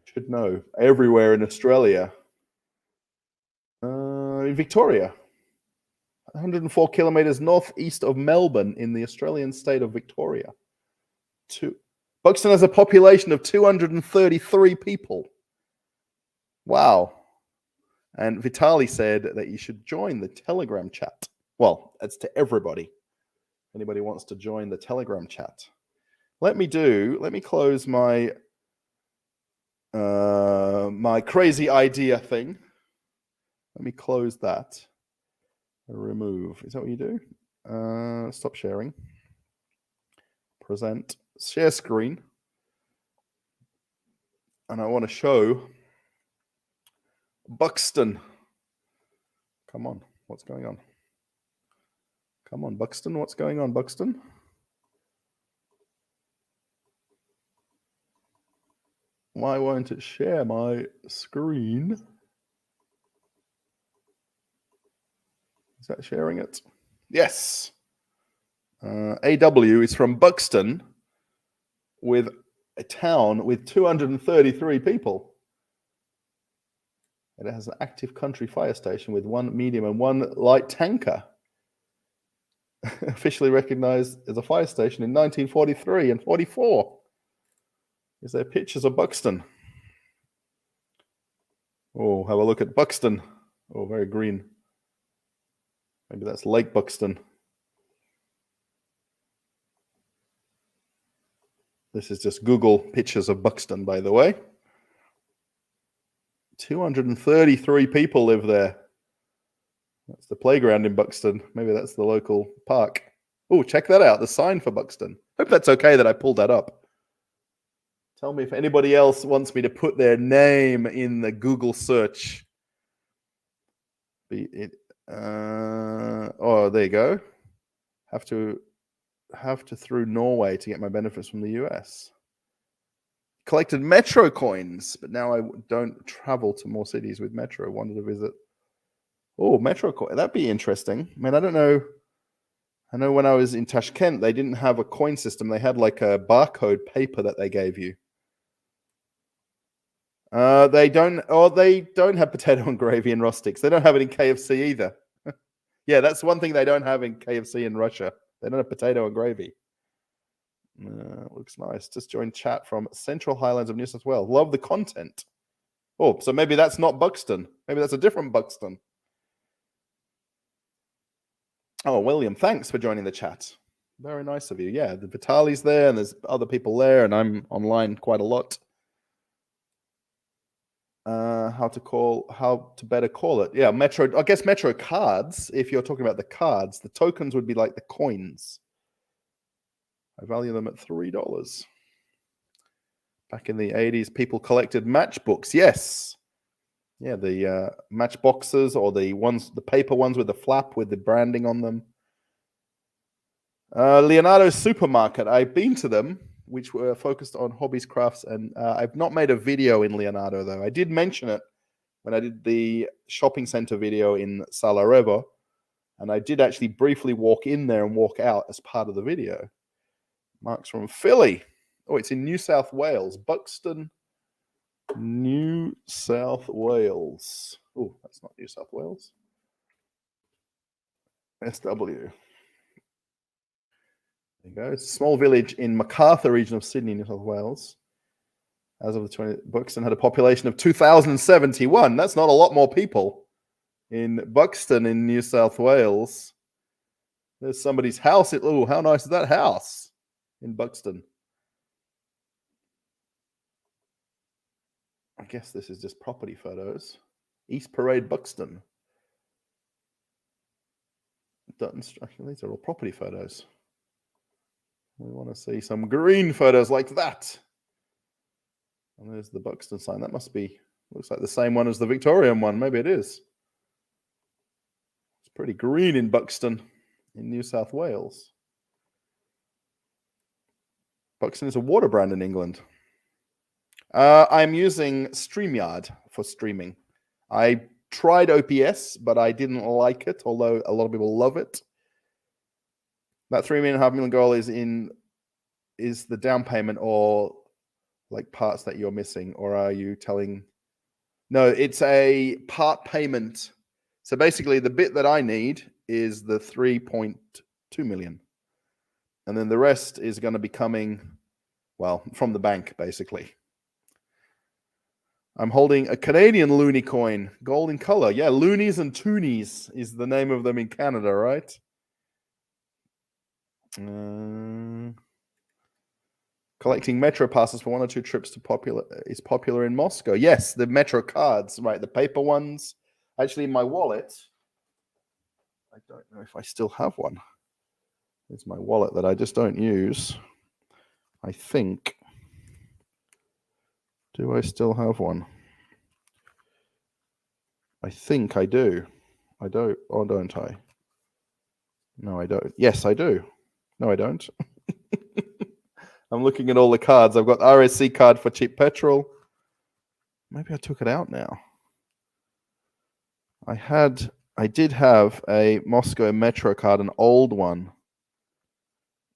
Should know. Everywhere in Australia. In Victoria. 104 kilometers northeast of Melbourne in the Australian state of Victoria. Buxton has a population of 233 people. Wow. And Vitali said that you should join the Telegram chat. Well, it's to everybody. Anybody wants to join the Telegram chat. Let me close my my crazy idea thing. Let me close that. Remove. Is that what you do? Stop sharing. Present. Share screen. And I want to show Buxton. Come on. What's going on? Come on, Buxton. What's going on, Buxton? Why won't it share my screen? Is that sharing it? Yes. AW is from Buxton with a town with 233 people. It has an active country fire station with 1 medium and 1 light tanker. Officially recognized as a fire station in 1943 and 44. Is there pictures of Buxton? Oh, have a look at Buxton. Oh, very green. Maybe that's Lake Buxton. This is just Google pictures of Buxton, by the way. 233 people live there. That's the playground in Buxton. Maybe that's the local park. Oh, check that out. The sign for Buxton. Hope that's okay that I pulled that up. Tell me if anybody else wants me to put their name in the Google search. Oh, there you go. Have to through Norway to get my benefits from the US. Collected Metro coins, but now I don't travel to more cities with Metro. Wanted to visit. Oh, Metro coin. That'd be interesting. I mean, I don't know. I know when I was in Tashkent, they didn't have a coin system. They had like a barcode paper that they gave you. They don't have potato and gravy in Rostix. They don't have it in KFC either. Yeah, that's one thing they don't have in KFC in Russia. They don't have potato and gravy. Looks nice. Just joined chat from Central Highlands of New South Wales. Love the content. Oh, so maybe that's not Buxton. Maybe that's a different Buxton. Oh, William, thanks for joining the chat. Very nice of you. Yeah, the Vitali's there, and there's other people there, and I'm online quite a lot. How to better call it? Yeah, Metro. I guess Metro cards. If you're talking about the cards, the tokens would be like the coins. I value them at $3. Back in the 80s, people collected matchbooks. Yes. Yeah, the matchboxes or the paper ones with the flap with the branding on them. Leonardo's Supermarket. I've been to them, which were focused on hobbies, crafts, and I've not made a video in Leonardo, though. I did mention it when I did the shopping center video in Sarajevo, and I did actually briefly walk in there and walk out as part of the video. Mark's from Philly. Oh, it's in New South Wales, Buxton, New South Wales. Oh, that's not New South Wales. SW. There you go. It's a small village in Macarthur region of Sydney, New South Wales. As of the 20, Buxton had a population of 2,071. That's not a lot more people in Buxton in New South Wales. There's somebody's house. Oh, how nice is that house in Buxton? I guess this is just property photos. East Parade, Buxton. These are all property photos. We want to see some green photos like that. And there's the Buxton sign. That must be, looks like the same one as the Victorian one. Maybe it is. It's pretty green in Buxton in New South Wales. Buxton is a water brand in England. I'm using StreamYard for streaming. I tried OPS, but I didn't like it, although a lot of people love it. That $3.5 million goal is the down payment or like parts that you're missing, or are you telling? No, it's a part payment. So basically the bit that I need is the 3.2 million. And then the rest is going to be coming, well, from the bank, basically. I'm holding a Canadian loonie coin, gold in color. Yeah, loonies and toonies is the name of them in Canada, right? Collecting metro passes for 1 or 2 trips is popular in Moscow. Yes, the metro cards, right? The paper ones. Actually, in my wallet, I don't know if I still have one. It's my wallet that I just don't use. I think. Do I still have one? I think I do. I don't, or don't I? No, I don't. Yes, I do. No, I don't. I'm looking at all the cards. I've got RSC card for cheap petrol. Maybe I took it out now. I did have a Moscow Metro card, an old one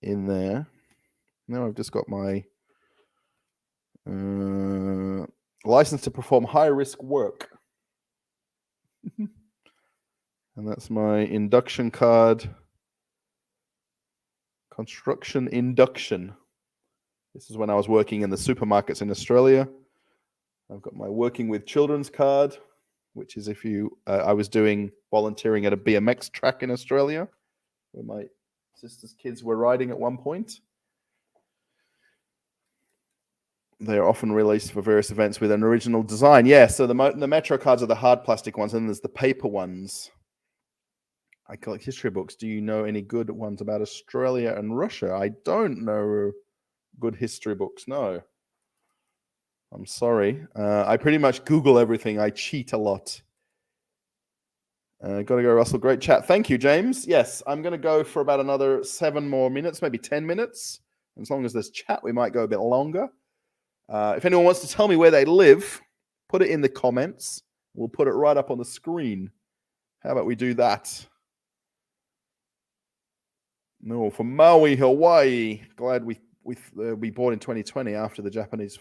in there. Now I've just got my license to perform high-risk work. And that's my induction card. Construction induction. This is when I was working in the supermarkets in Australia. I've got my working with children's card, which is if you, I was doing volunteering at a BMX track in Australia, where my sister's kids were riding at one point. They're often released for various events with an original design. Yeah, so the Metro cards are the hard plastic ones, and there's the paper ones. I collect history books. Do you know any good ones about Australia and Russia? I don't know good history books, no. I'm sorry. I pretty much Google everything. I cheat a lot. Got to go, Russell. Great chat. Thank you, James. Yes, I'm going to go for about another 7 more minutes, maybe 10 minutes. As long as there's chat, we might go a bit longer. If anyone wants to tell me where they live, put it in the comments. We'll put it right up on the screen. How about we do that? No, from Maui, Hawaii. Glad we bought in 2020 after the Japanese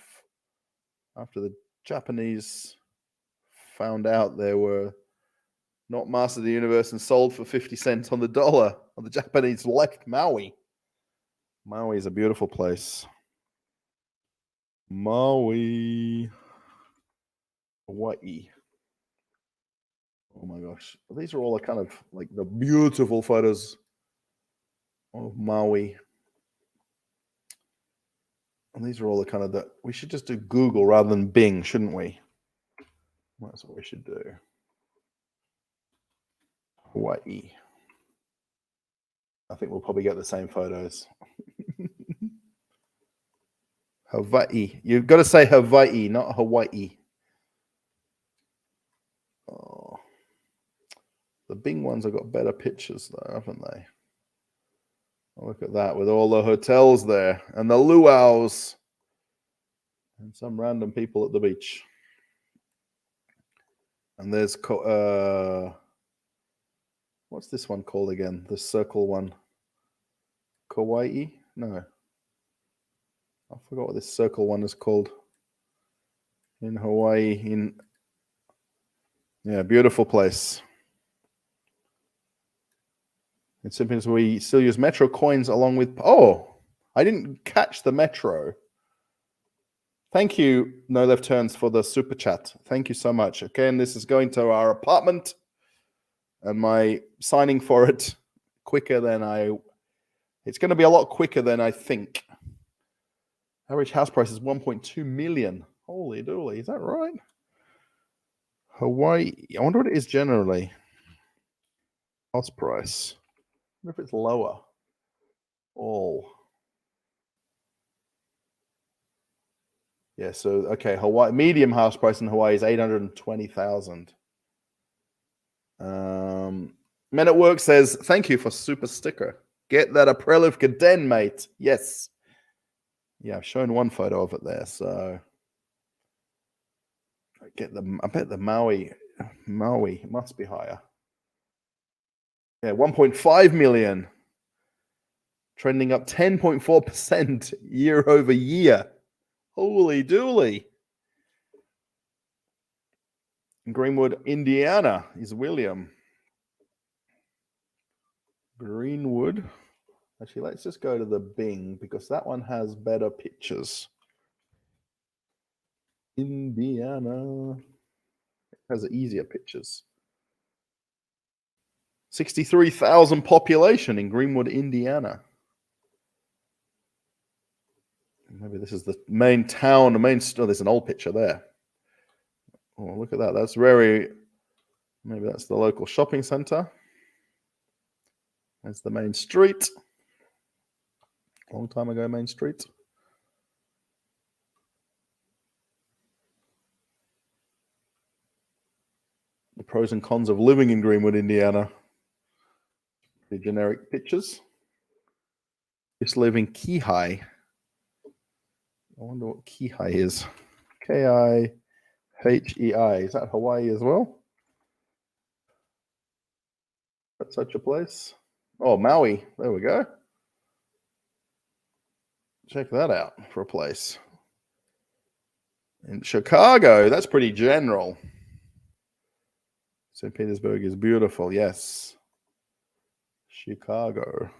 found out they were not master of the universe and sold for 50 cents on the dollar. The Japanese left Maui. Maui is a beautiful place. Maui, Hawaii. Oh my gosh. These are all kind of like the beautiful photos of Maui. And these are all the kind of we should just do Google rather than Bing, shouldn't we? That's what we should do. Hawaii. I think we'll probably get the same photos. Hawaii. You've got to say Hawaii, not Hawaii. Oh. The Bing ones have got better pictures though, haven't they? Look at that with all the hotels there and the luau's and some random people at the beach. And there's what's this one called again? The circle one. Kauai? No. I forgot what this circle one is called. In Hawaii. Yeah, beautiful place. It's simply as we still use Metro coins along with... Oh, I didn't catch the Metro. Thank you, No Left Turns, for the super chat. Thank you so much. Again, this is going to our apartment, and my signing for it quicker than it's going to be a lot quicker than I think. Average house price is 1.2 million. Holy dooly, is that right? Hawaii, I wonder what it is generally. House price. I wonder if it's lower. All. Yeah, so, okay, Hawaii, medium house price in Hawaii is 820,000. Men at Work says, thank you for super sticker. Get that Aprelivka den, mate. Yes. Yeah, I've shown one photo of it there, so I bet the Maui must be higher. Yeah, 1.5 million. Trending up 10.4% year over year. Holy dooly. In Greenwood, Indiana is William. Greenwood. Actually, let's just go to the Bing because that one has better pictures. Indiana. It has easier pictures. 63,000 population in Greenwood, Indiana. Maybe this is the main town, there's an old picture there. Oh, look at that. That's maybe that's the local shopping center. That's the main street. Long time ago, Main Street. The pros and cons of living in Greenwood, Indiana. The generic pictures. Just live in Kihei. I wonder what Kihei is. Kihei. Is that Hawaii as well? That's such a place. Oh, Maui. There we go. Check that out for a place. In Chicago, that's pretty general. St. Petersburg is beautiful, yes. Chicago,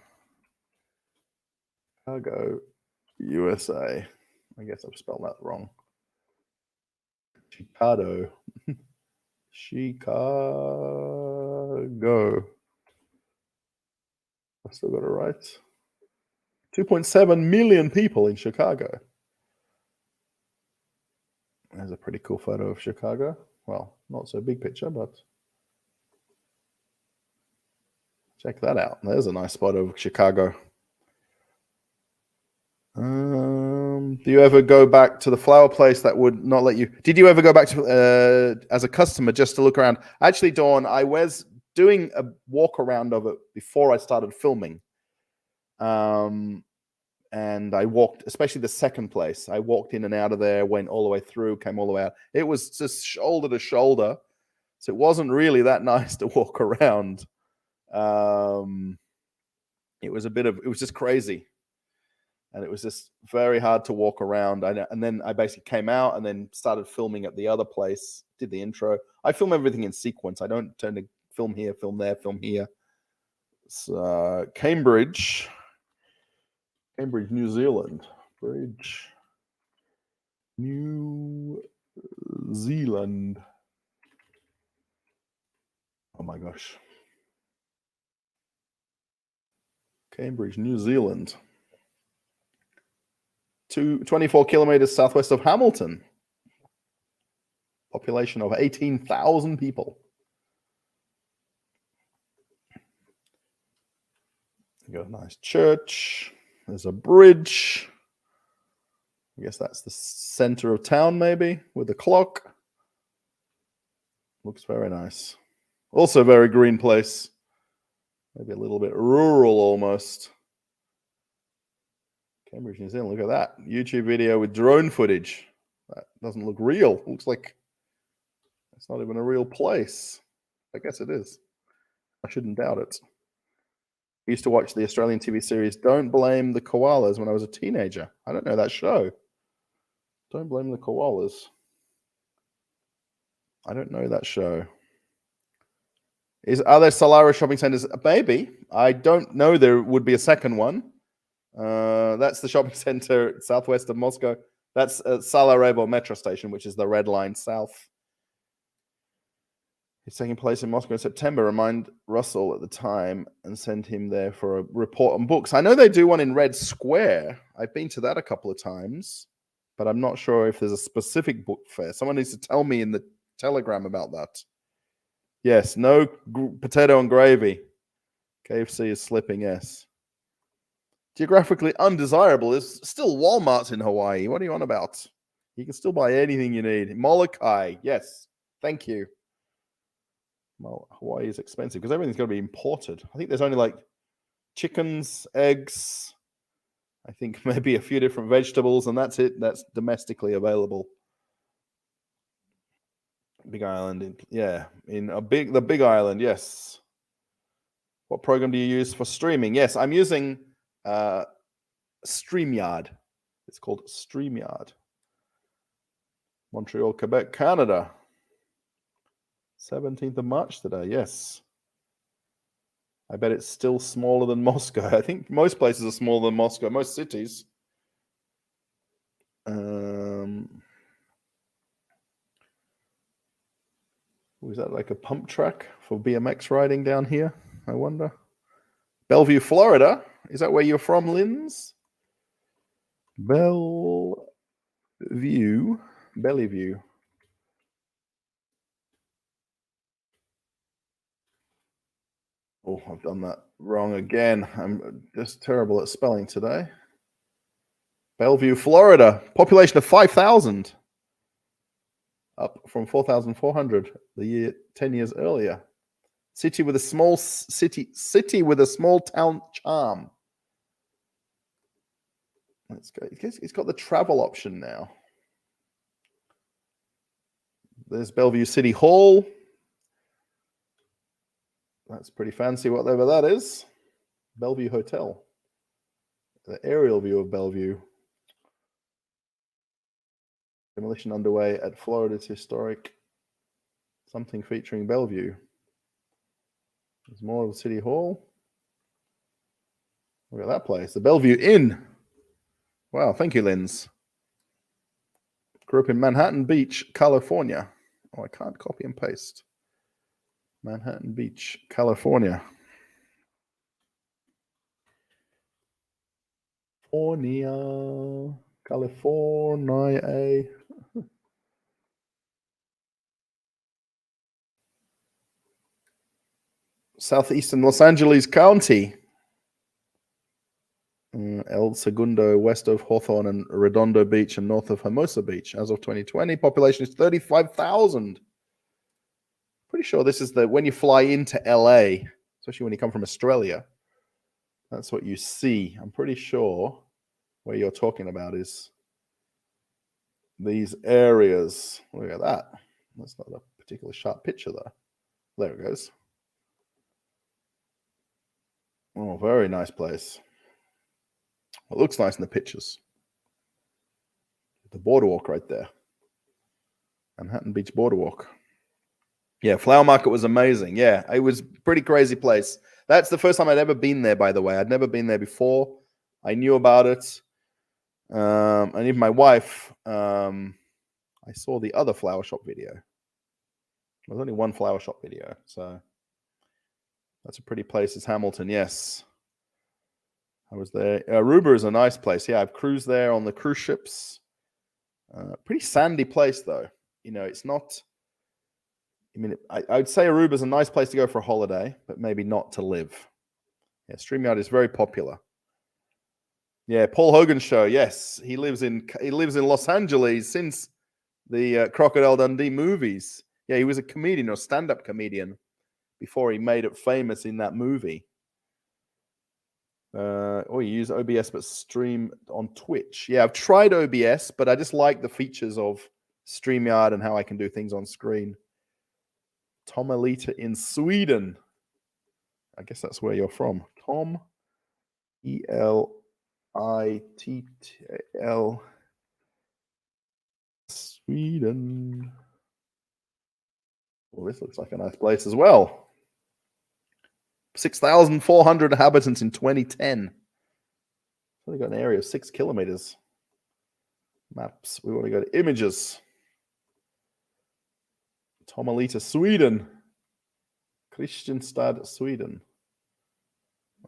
USA. I guess I've spelled that wrong. Chicago. Chicago. I still got it right. 2.7 million people in Chicago. There's a pretty cool photo of Chicago. Well, not so big picture, but check that out. There's a nice spot of Chicago. Do you ever go back to the flower place that would not let you? Did you ever go back to as a customer just to look around? Actually, Dawn, I was doing a walk around of it before I started filming. And I walked, especially the second place. I walked in and out of there, went all the way through, came all the way out. It was just shoulder to shoulder. So it wasn't really that nice to walk around. It was just crazy. And it was just very hard to walk around. And then I basically came out and then started filming at the other place, did the intro. I film everything in sequence. I don't turn to film here, film there, film here. So Cambridge, New Zealand. New Zealand. Oh my gosh. Cambridge, New Zealand. 24 kilometers southwest of Hamilton. Population of 18,000 people. You got a nice church. There's a bridge. I guess that's the center of town, maybe, with the clock. Looks very nice. Also very green place. Maybe a little bit rural almost. Cambridge, New Zealand. Look at that. YouTube video with drone footage. That doesn't look real. Looks like it's not even a real place. I guess it is. I shouldn't doubt it. I used to watch the Australian TV series Don't Blame the Koalas when I was a teenager. I don't know that show. Don't Blame the Koalas. I don't know that show. Are there Solara shopping centers? Maybe. I don't know there would be a second one. That's the shopping center southwest of Moscow. That's Salarevo metro station, which is the red line south. It's taking place in Moscow in September. Remind Russell at the time and send him there for a report on books. I know they do one in Red Square. I've been to that a couple of times, but I'm not sure if there's a specific book fair. Someone needs to tell me in the Telegram about that. Yes, no potato and gravy. KFC is slipping, yes. Geographically undesirable. There's still Walmarts in Hawaii. What are you on about? You can still buy anything you need. Molokai, yes. Thank you. Well, Hawaii is expensive because everything's got to be imported. I think there's only like chickens, eggs, I think maybe a few different vegetables, and that's it. That's domestically available. Big Island, in the Big Island, yes. What program do you use for streaming? Yes, I'm using StreamYard. It's called StreamYard. Montreal, Quebec, Canada. 17th of March today, yes. I bet it's still smaller than Moscow. I think most places are smaller than Moscow, most cities. Was that like a pump track for BMX riding down here? I wonder. Bellevue, Florida. Is that where you're from, Linz? Bellevue. Oh, I've done that wrong again. I'm just terrible at spelling today. Bellevue, Florida. Population of 5,000. Up from 4,400 the year 10 years earlier. City with a small town charm. Let's go. It's got the travel option now. There's Bellevue City Hall. That's pretty fancy, whatever that is. Bellevue Hotel. The aerial view of Bellevue. Demolition underway at Florida's historic something featuring Bellevue. There's more of the City Hall. Look at that place. The Bellevue Inn. Wow, thank you, Linz. Grew up in Manhattan Beach, California. Oh, I can't copy and paste. Manhattan Beach, California. California. Southeastern Los Angeles County. El Segundo, west of Hawthorne and Redondo Beach and north of Hermosa Beach. As of 2020, population is 35,000. Pretty sure this is when you fly into LA, especially when you come from Australia, that's what you see. I'm pretty sure where you're talking about is these areas. Look at that. That's not a particularly sharp picture though. There it goes. Oh, very nice place. It looks nice in the pictures. The boardwalk right there. Manhattan Beach Boardwalk. Yeah, Flower Market was amazing. Yeah, it was a pretty crazy place. That's the first time I'd ever been there, by the way. I'd never been there before. I knew about it. And even my wife, I saw the other flower shop video. There's only one flower shop video. So that's a pretty place. It's Hamilton, yes. I was there. Aruba is a nice place. Yeah, I've cruised there on the cruise ships. Pretty sandy place, though. You know, it's not... I mean, I would say Aruba is a nice place to go for a holiday, but maybe not to live. Yeah, StreamYard is very popular. Yeah, Paul Hogan show. Yes, he lives in Los Angeles since the Crocodile Dundee movies. Yeah, he was a comedian or stand-up comedian before he made it famous in that movie. Or you use OBS but stream on Twitch. Yeah, I've tried OBS, but I just like the features of StreamYard and how I can do things on screen. Tomalita in Sweden. I guess that's where you're from. Tom, ELITTL, Sweden. Well, this looks like a nice place as well. 6,400 inhabitants in 2010. So they got an area of 6 kilometers. Maps. We want to go to images. Tomalita, Sweden. Kristianstad, Sweden.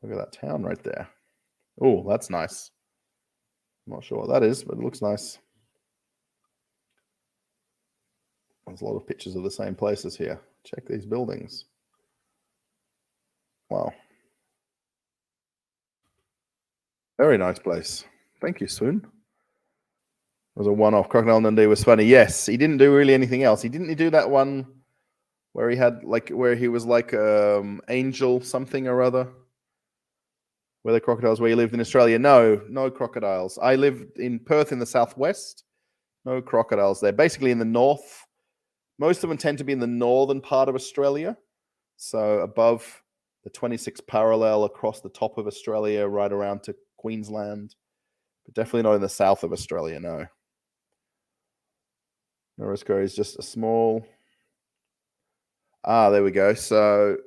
Look at that town right there. Oh, that's nice. I'm not sure what that is, but it looks nice. There's a lot of pictures of the same places here. Check these buildings. Wow. Very nice place. Thank you, Soon. It was a one-off. Crocodile Dundee was funny. Yes, he didn't do really anything else. He didn't do that one where he had where he was like angel something or other. Where the crocodiles where you lived in Australia? No crocodiles. I lived in Perth in the southwest. No crocodiles there. Basically in the north. Most of them tend to be in the northern part of Australia. So above the 26th parallel across the top of Australia, right around to Queensland. But definitely not in the south of Australia, no. Red Square is just a small... there we go. So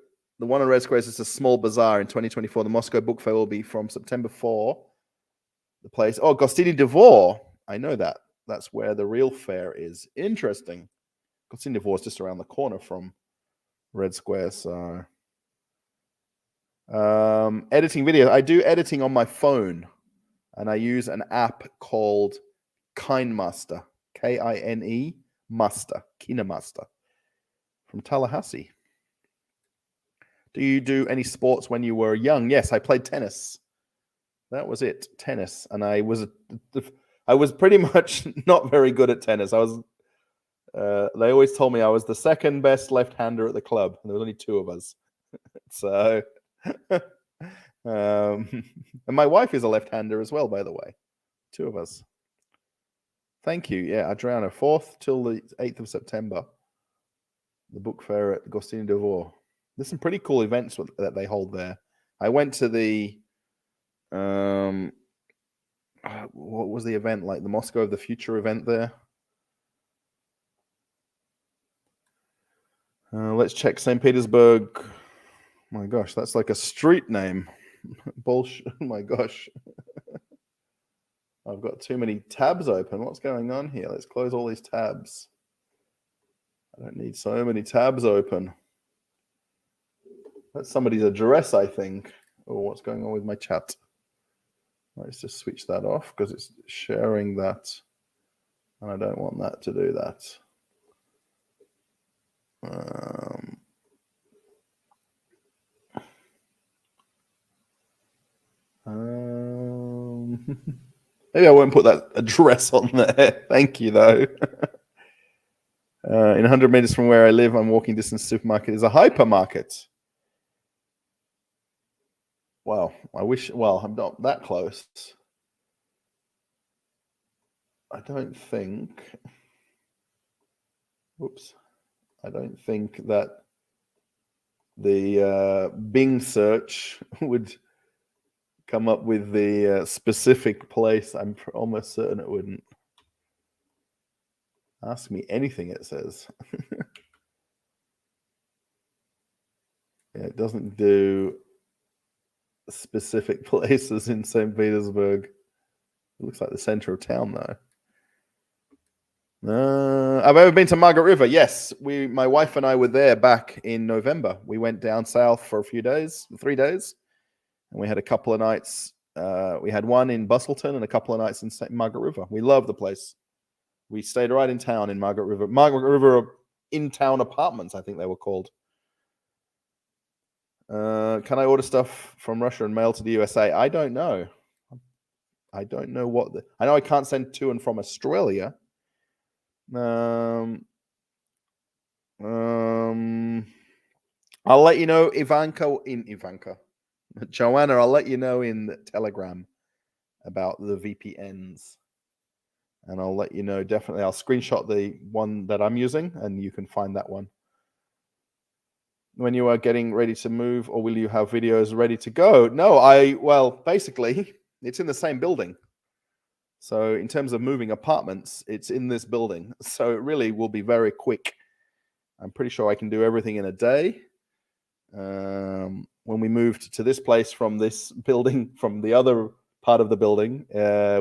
the one on Red Square is just a small bazaar in 2024. The Moscow Book Fair will be from September 4. The place... Oh, Gostiny Dvor. I know that. That's where the real fair is. Interesting. Gostiny Dvor is just around the corner from Red Square, so... editing video. I do editing on my phone, and I use an app called KineMaster. K-I-N-E Master. KineMaster. From Tallahassee. Do you do any sports when you were young? Yes, I played tennis. That was it, tennis. And I was pretty much not very good at tennis. I was. They always told me I was the second best left-hander at the club, and there was only 2 of us. So, and my wife is a left-hander as well, by the way. 2 of us. Thank you. Yeah, Adriana, 4th till the 8th of September. The book fair at Gostiny Dvor. There's some pretty cool events that they hold there. I went to the what was the event like? The Moscow of the Future event there. Let's check St. Petersburg. Oh my gosh, that's like a street name. Bullshit. Oh my gosh. I've got too many tabs open. What's going on here? Let's close all these tabs. I don't need so many tabs open. That's somebody's address, I think. Oh, what's going on with my chat? Let's just switch that off because it's sharing that. And I don't want that to do that. Maybe I won't put that address on there. Thank you, though. In 100 meters from where I live, I'm walking distance supermarket is a hypermarket. Wow, I wish, well, I'm not that close. I don't think, oops, I don't think that the Bing search would come up with the specific place. I'm almost certain it wouldn't. Ask me anything, it says. Yeah, it doesn't do specific places in St. Petersburg. It looks like the center of town, though. I've ever been to Margaret River. Yes, my wife and I were there back in November. We went down south for a few days, 3 days, and we had a couple of nights. We had one in Bustleton and a couple of nights in St. Margaret River. We love the place. We stayed right in town in Margaret River. Margaret River in-town apartments, I think they were called. Can I order stuff from Russia and mail to the USA? I don't know. I don't know what I know I can't send to and from Australia. I'll let you know, Ivanka. Joanna, I'll let you know in Telegram about the VPNs. And I'll let you know, definitely. I'll screenshot the one that I'm using, and you can find that one. When you are getting ready to move, or will you have videos ready to go? No, well, basically, it's in the same building. So in terms of moving apartments, it's in this building. So it really will be very quick. I'm pretty sure I can do everything in a day. When we moved to this place from this building, from the other part of the building,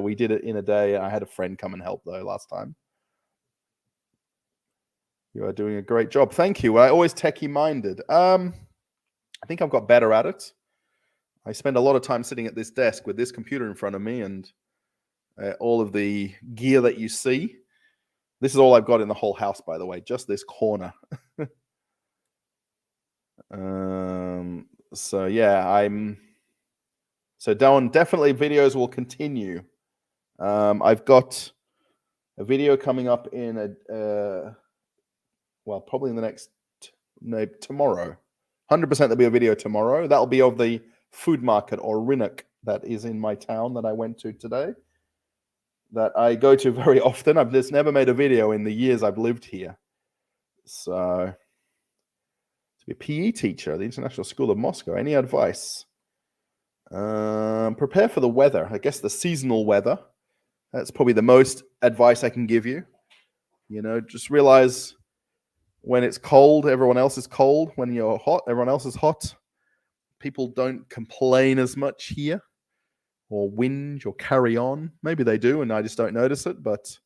we did it in a day. I had a friend come and help, though, last time. You are doing a great job. Thank you. I always techie-minded. I think I've got better at it. I spend a lot of time sitting at this desk with this computer in front of me and all of the gear that you see. This is all I've got in the whole house, by the way, just this corner. So yeah, so Darren, definitely videos will continue. I've got a video coming up in probably in the next, tomorrow. 100% there'll be a video tomorrow. That'll be of the food market or Rinnock that is in my town that I went to today, that I go to very often. I've just never made a video in the years I've lived here. So, to be a PE teacher at the International School of Moscow, any advice? Prepare for the weather. I guess the seasonal weather. That's probably the most advice I can give you. Just realize when it's cold, everyone else is cold. When you're hot, everyone else is hot. People don't complain as much here, or whinge, or carry on. Maybe they do, and I just don't notice it. But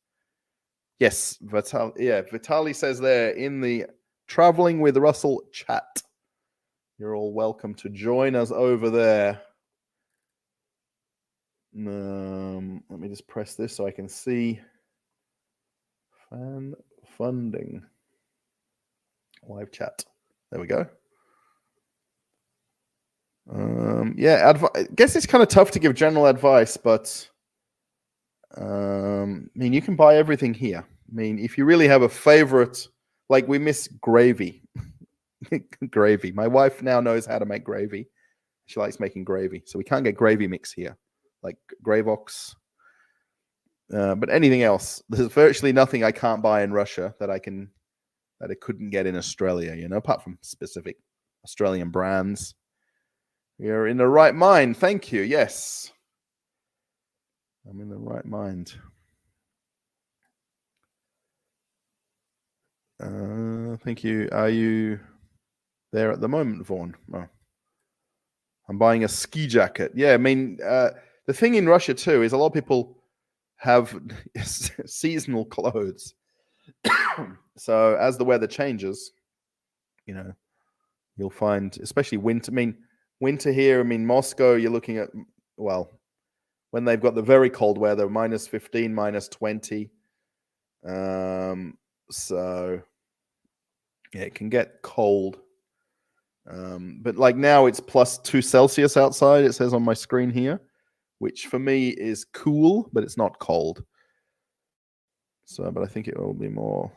yes, Vitaly says there in the Traveling with Russell chat, you're all welcome to join us over there. Let me just press this so I can see. Fan funding. Live chat. There we go. I guess it's kind of tough to give general advice, but you can buy everything here. If you really have a favorite, like we miss gravy. Gravy. My wife now knows how to make gravy. She likes making gravy, so we can't get gravy mix here, like Gravox. But anything else, there's virtually nothing I can't buy in Russia that I couldn't get in Australia, apart from specific Australian brands. You're in the right mind. Thank you. Yes. I'm in the right mind. Thank you. Are you there at the moment, Vaughn? Oh. I'm buying a ski jacket. Yeah, the thing in Russia too is a lot of people have seasonal clothes. So as the weather changes, you'll find, especially winter. Winter here, Moscow, you're looking at, when they've got the very cold weather, -15, -20. So yeah, it can get cold. But like now it's +2 Celsius outside, it says on my screen here, which for me is cool, but it's not cold. So, but I think it will be more.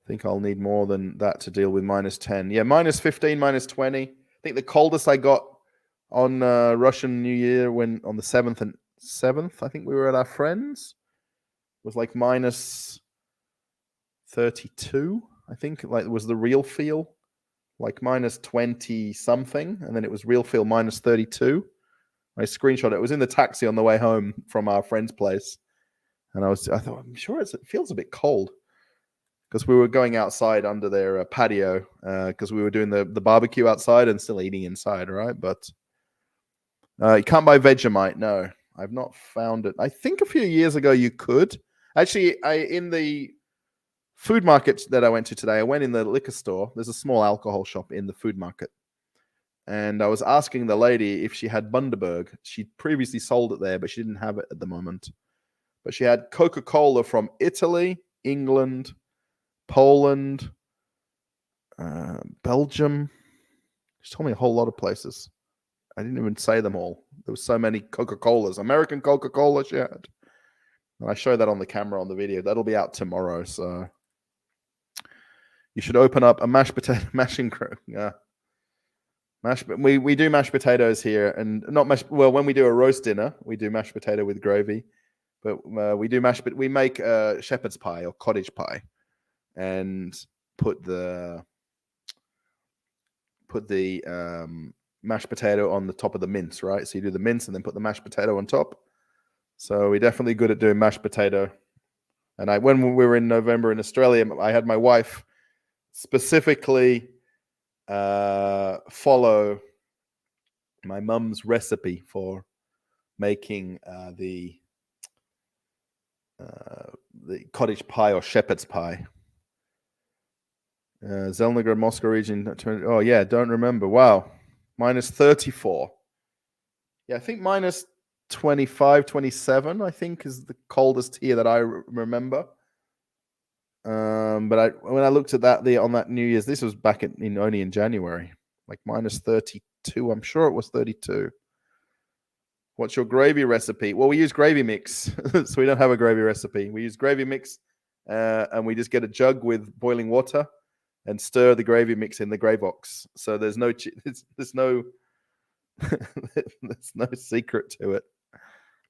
I think I'll need more than that to deal with -10. Yeah, -15, -20. I think the coldest I got on Russian New Year, when on the 7th, I think we were at our friends, was like -32. I think like it was the real feel, like -20 something, and then it was real feel -32. I screenshot it. It was in the taxi on the way home from our friend's place, and I thought, I'm sure it feels a bit cold, because we were going outside under their patio, because we were doing the barbecue outside and still eating inside, right? But you can't buy Vegemite. No, I've not found it. I think a few years ago you could. Actually, in the food market that I went to today, I went in the liquor store. There's a small alcohol shop in the food market. And I was asking the lady if she had Bundaberg. She previously sold it there, but she didn't have it at the moment. But she had Coca-Cola from Italy, England, Poland, Belgium. She told me a whole lot of places. I didn't even say them all. There were so many Coca-Colas. American Coca-Cola she had. And I show that on the camera on the video. That'll be out tomorrow. So you should open up a mashed potato mashing crew. Yeah. We do mashed potatoes here, and not mashed. Well, when we do a roast dinner, we do mashed potato with gravy. But we do mash. But we make shepherd's pie or cottage pie, and put the mashed potato on the top of the mince, right? So you do the mince and then put the mashed potato on top. So we're definitely good at doing mashed potato. And when we were in November in Australia, I had my wife specifically follow my mum's recipe for making the cottage pie or shepherd's pie. Zelnigrad, Moscow region. Oh yeah, don't remember. Wow, minus 34. Yeah, I think minus 25, 27. I think is the coldest here that I remember. But when I looked at that on that New Year's, this was back only in January, like minus 32. I'm sure it was 32. What's your gravy recipe? Well, we use gravy mix, so we don't have a gravy recipe. We use gravy mix, and we just get a jug with boiling water and stir the gravy mix in the gravy box. So there's no there's no there's no secret to it.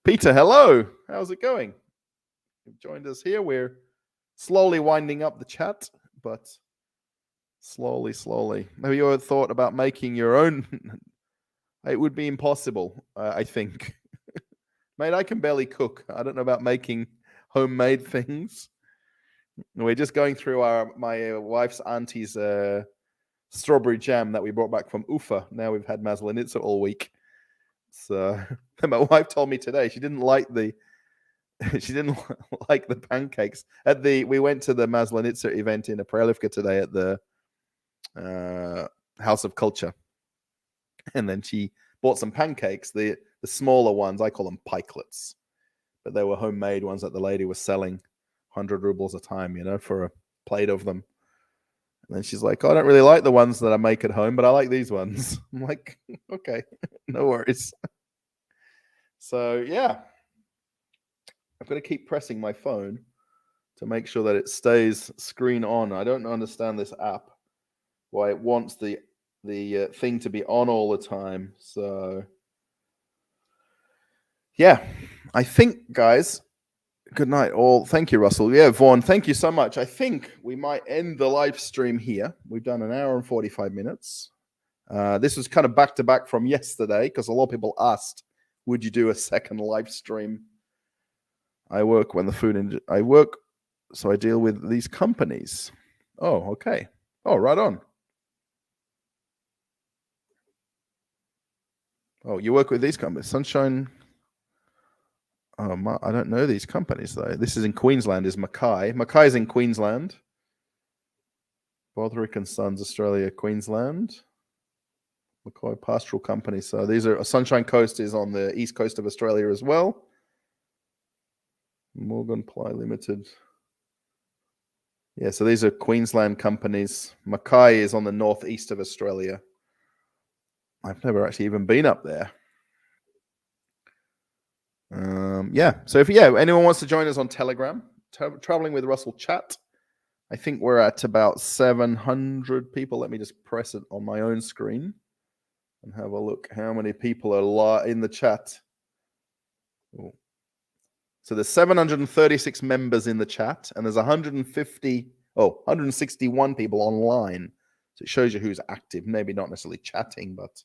Peter, hello. How's it going? You've joined us here. We're slowly winding up the chat, but slowly. Have you ever thought about making your own? It would be impossible, I think. Mate, I can barely cook. I don't know about making homemade things. We're just going through my wife's auntie's strawberry jam that we brought back from Ufa. Now we've had Maslenitsa all week. So my wife told me today she didn't like the pancakes. We went to the Maslenitsa event in Prelivka today at the House of Culture. And then she bought some pancakes, the smaller ones. I call them pikelets, but they were homemade ones that the lady was selling 100 rubles a time, for a plate of them. And then she's like, I don't really like the ones that I make at home, but I like these ones. I'm like, okay, no worries. So yeah, I've got to keep pressing my phone to make sure that it stays screen on. I don't understand this app, why it wants the thing to be on all the time. So yeah, I think, guys, good night all. Thank you, Russell. Yeah, Vaughn, thank you so much. I think we might end the live stream here. We've done an hour and 45 minutes. This was kind of back to back from yesterday because a lot of people asked, would you do a second live stream? I work so I deal with these companies. Oh, okay. Oh, right on. Oh, you work with these companies, Sunshine. I don't know these companies though. This is in Queensland. Is Mackay? Mackay is in Queensland. Botherick and Sons, Australia, Queensland. Mackay Pastoral Company. So these are Sunshine Coast is on the east coast of Australia as well. Morgan Ply Limited. Yeah, so these are Queensland companies. Mackay is on the northeast of Australia. I've never actually even been up there. Yeah, so if anyone wants to join us on Telegram, Traveling with Russell chat, I think we're at about 700 people. Let me just press it on my own screen and have a look how many people are in the chat. Oh. So there's 736 members in the chat, and there's 161 people online. So it shows you who's active, maybe not necessarily chatting, but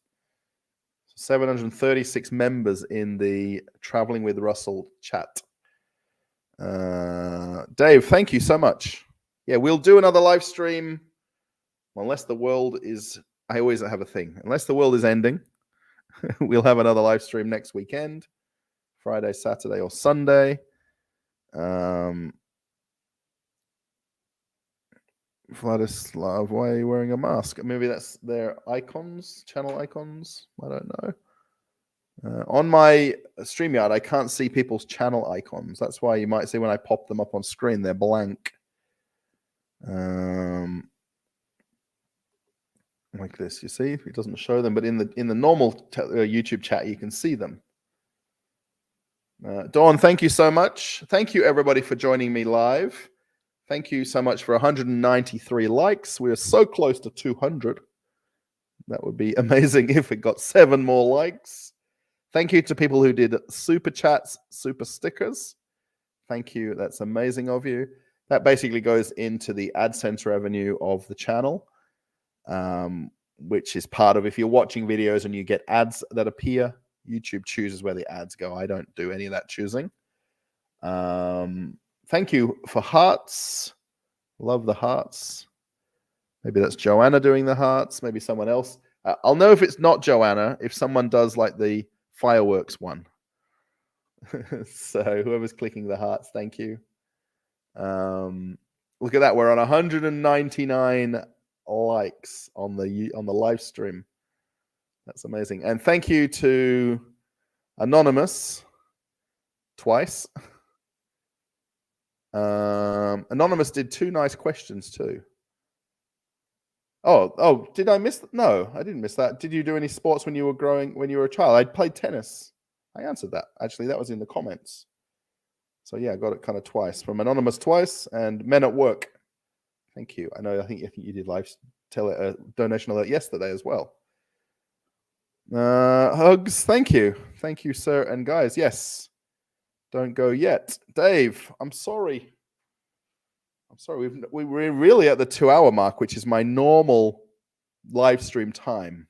736 members in the Traveling with Russell chat. Dave, thank you so much. Yeah, we'll do another live stream unless the world is, I always have a thing, unless the world is ending, we'll have another live stream next weekend, Friday, Saturday, or Sunday. Vladislav, why are you wearing a mask? Maybe that's their icons, channel icons. I don't know. On my StreamYard, I can't see people's channel icons. That's why you might see when I pop them up on screen, they're blank. Like this, you see, it doesn't show them, but in the normal YouTube chat, you can see them. Dawn, thank you so much. Thank you, everybody, for joining me live. Thank you so much for 193 likes. We are so close to 200. That would be amazing if it got 7 more likes. Thank you to people who did super chats, super stickers. Thank you. That's amazing of you. That basically goes into the AdSense revenue of the channel, which is part of, if you're watching videos and you get ads that appear, YouTube chooses where the ads go. I don't do any of that choosing. Thank you for hearts. Love the hearts. Maybe that's Joanna doing the hearts. Maybe someone else. I'll know if it's not Joanna if someone does like the fireworks one. So whoever's clicking the hearts, thank you. Look at that. We're on 199 likes on the live stream. That's amazing. And thank you to Anonymous twice. Anonymous did 2 nice questions too. Oh, did I miss that? No, I didn't miss that. Did you do any sports when you were a child? I played tennis. I answered that. Actually, that was in the comments. So yeah, I got it kind of twice from Anonymous twice, and Men at Work. Thank you. I think you did live donation alert yesterday as well. Hugs, thank you, sir and guys. Yes, don't go yet, Dave. I'm sorry. We're really at the 2-hour mark, which is my normal live stream time.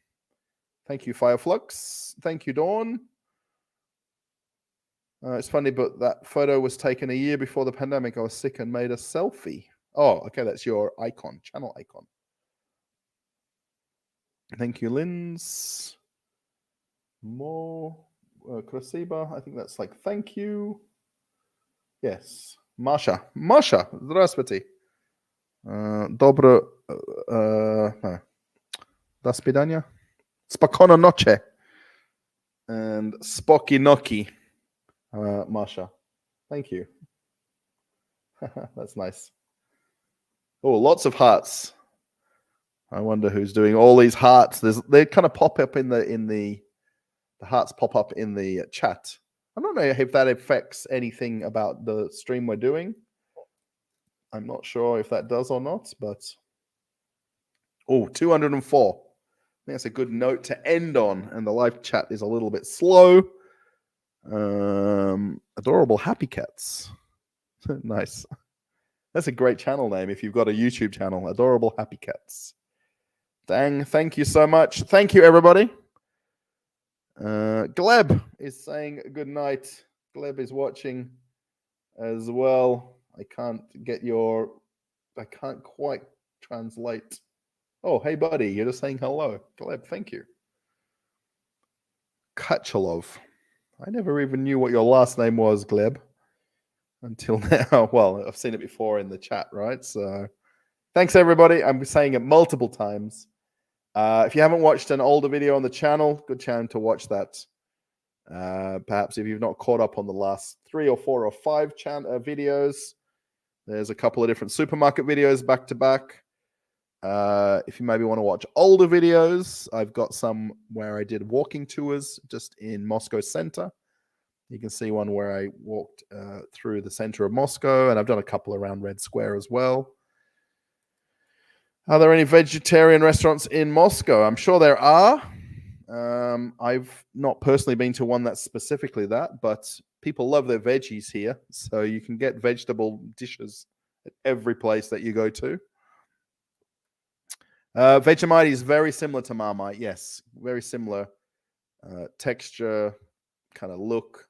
Thank you, Fireflux. Thank you, Dawn. It's funny, but that photo was taken a year before the pandemic. I was sick and made a selfie. Oh, okay, that's your icon, channel icon. Thank you, Linz. More Krasiba. I think that's like thank you. Yes. Masha, здравствуйте. Dobro, до свидания. Spokojno noche. And Spocky Noki. Masha, thank you. That's nice. Oh, lots of hearts. I wonder who's doing all these hearts. They kind of pop up in the hearts pop up in the chat. I don't know if that affects anything about the stream we're doing. I'm not sure if that does or not, but 204. I think that's a good note to end on. And the live chat is a little bit slow. Adorable happy cats. Nice. That's a great channel name if you've got a YouTube channel. Adorable happy cats. Dang, thank you so much. Thank you, everybody. Gleb is saying good night. Gleb is watching as well. I can't quite translate. Oh, hey, buddy. You're just saying hello. Gleb, thank you. Kachalov. I never even knew what your last name was, Gleb, until now. Well, I've seen it before in the chat, right? So thanks, everybody. I'm saying it multiple times. If you haven't watched an older video on the channel, good time to watch that. Perhaps if you've not caught up on the last 3 or 4 or 5 videos, there's a couple of different supermarket videos back to back. If you maybe want to watch older videos, I've got some where I did walking tours just in Moscow center. You can see one where I walked through the center of Moscow, and I've done a couple around Red Square as well. Are there any vegetarian restaurants in Moscow? I'm sure there are. I've not personally been to one that's specifically that, but people love their veggies here. So you can get vegetable dishes at every place that you go to. Vegemite is very similar to Marmite. Yes, very similar texture, kind of look.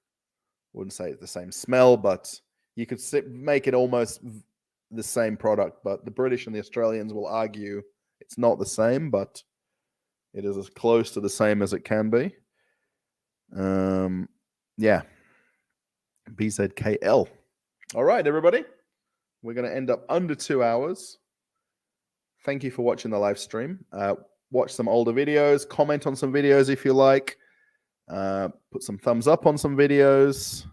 Wouldn't say it's the same smell, but you could make it almost the same product. But the British and the Australians will argue it's not the same, but it is as close to the same as it can be. Yeah. BZKL. All right, everybody. We're going to end up under 2 hours. Thank you for watching the live stream. Watch some older videos. Comment on some videos if you like. Put some thumbs up on some videos.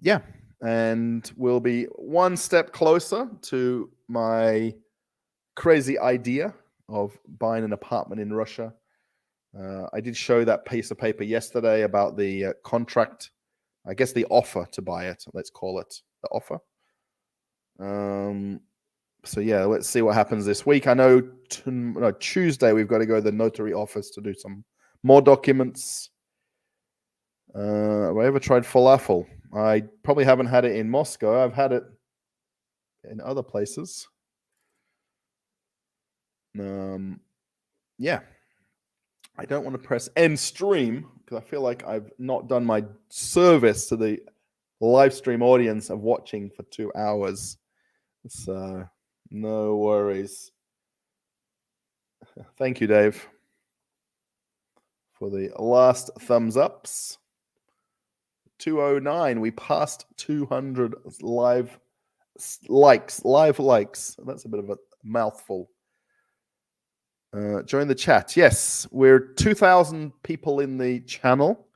Yeah. And we'll be one step closer to my crazy idea of buying an apartment in Russia. I did show that piece of paper yesterday about the contract, I guess the offer to buy it. Let's call it the offer. So yeah, let's see what happens this week. I know Tuesday we've got to go to the notary office to do some more documents. Have I ever tried falafel? I probably haven't had it in Moscow. I've had it in other places. Yeah. I don't want to press end stream because I feel like I've not done my service to the live stream audience of watching for 2 hours. So no worries. Thank you, Dave, for the last thumbs ups. 209. We passed 200 live likes. That's a bit of a mouthful. Join the chat. Yes, we're 2,000 people in the channel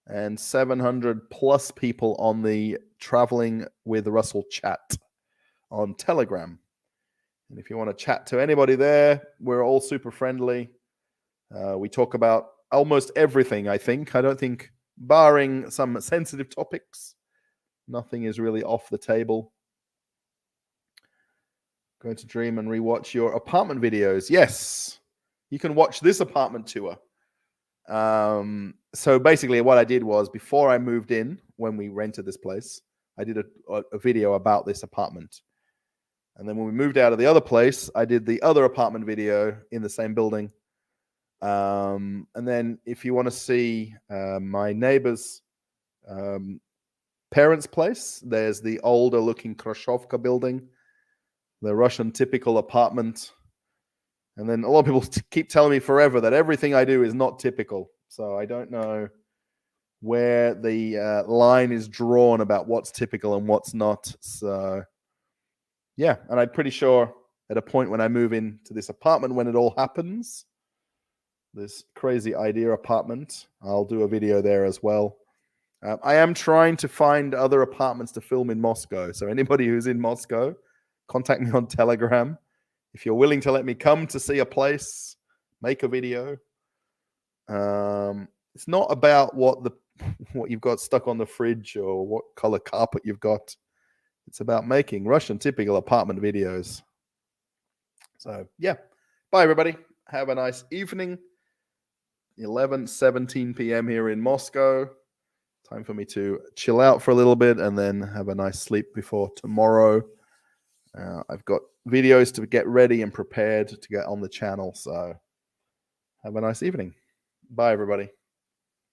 and 700 plus people on the Traveling with Russell chat on Telegram. And if you want to chat to anybody there, we're all super friendly. We talk about almost everything, I think. I don't think, barring some sensitive topics, nothing is really off the table. Going to dream and rewatch your apartment videos. Yes, you can watch this apartment tour. So basically what I did was, before I moved in, when we rented this place, I did a video about this apartment. And then when we moved out of the other place, I did the other apartment video in the same building. And then if you want to see my neighbor's parents' place, there's the older looking Khrushchevka building, the Russian typical apartment. And then a lot of people keep telling me forever that everything I do is not typical. So I don't know where the line is drawn about what's typical and what's not. So yeah, and I'm pretty sure at a point when I move into this apartment, when it all happens, this crazy idea apartment, I'll do a video there as well. I am trying to find other apartments to film in Moscow. So anybody who's in Moscow, contact me on Telegram. If you're willing to let me come to see a place, make a video. It's not about what you've got stuck on the fridge or what color carpet you've got. It's about making Russian typical apartment videos. So yeah, bye everybody. Have a nice evening. 11:17 p.m. here in Moscow. Time for me to chill out for a little bit and then have a nice sleep before tomorrow. I've got videos to get ready and prepared to get on the channel. So have a nice evening. Bye, everybody.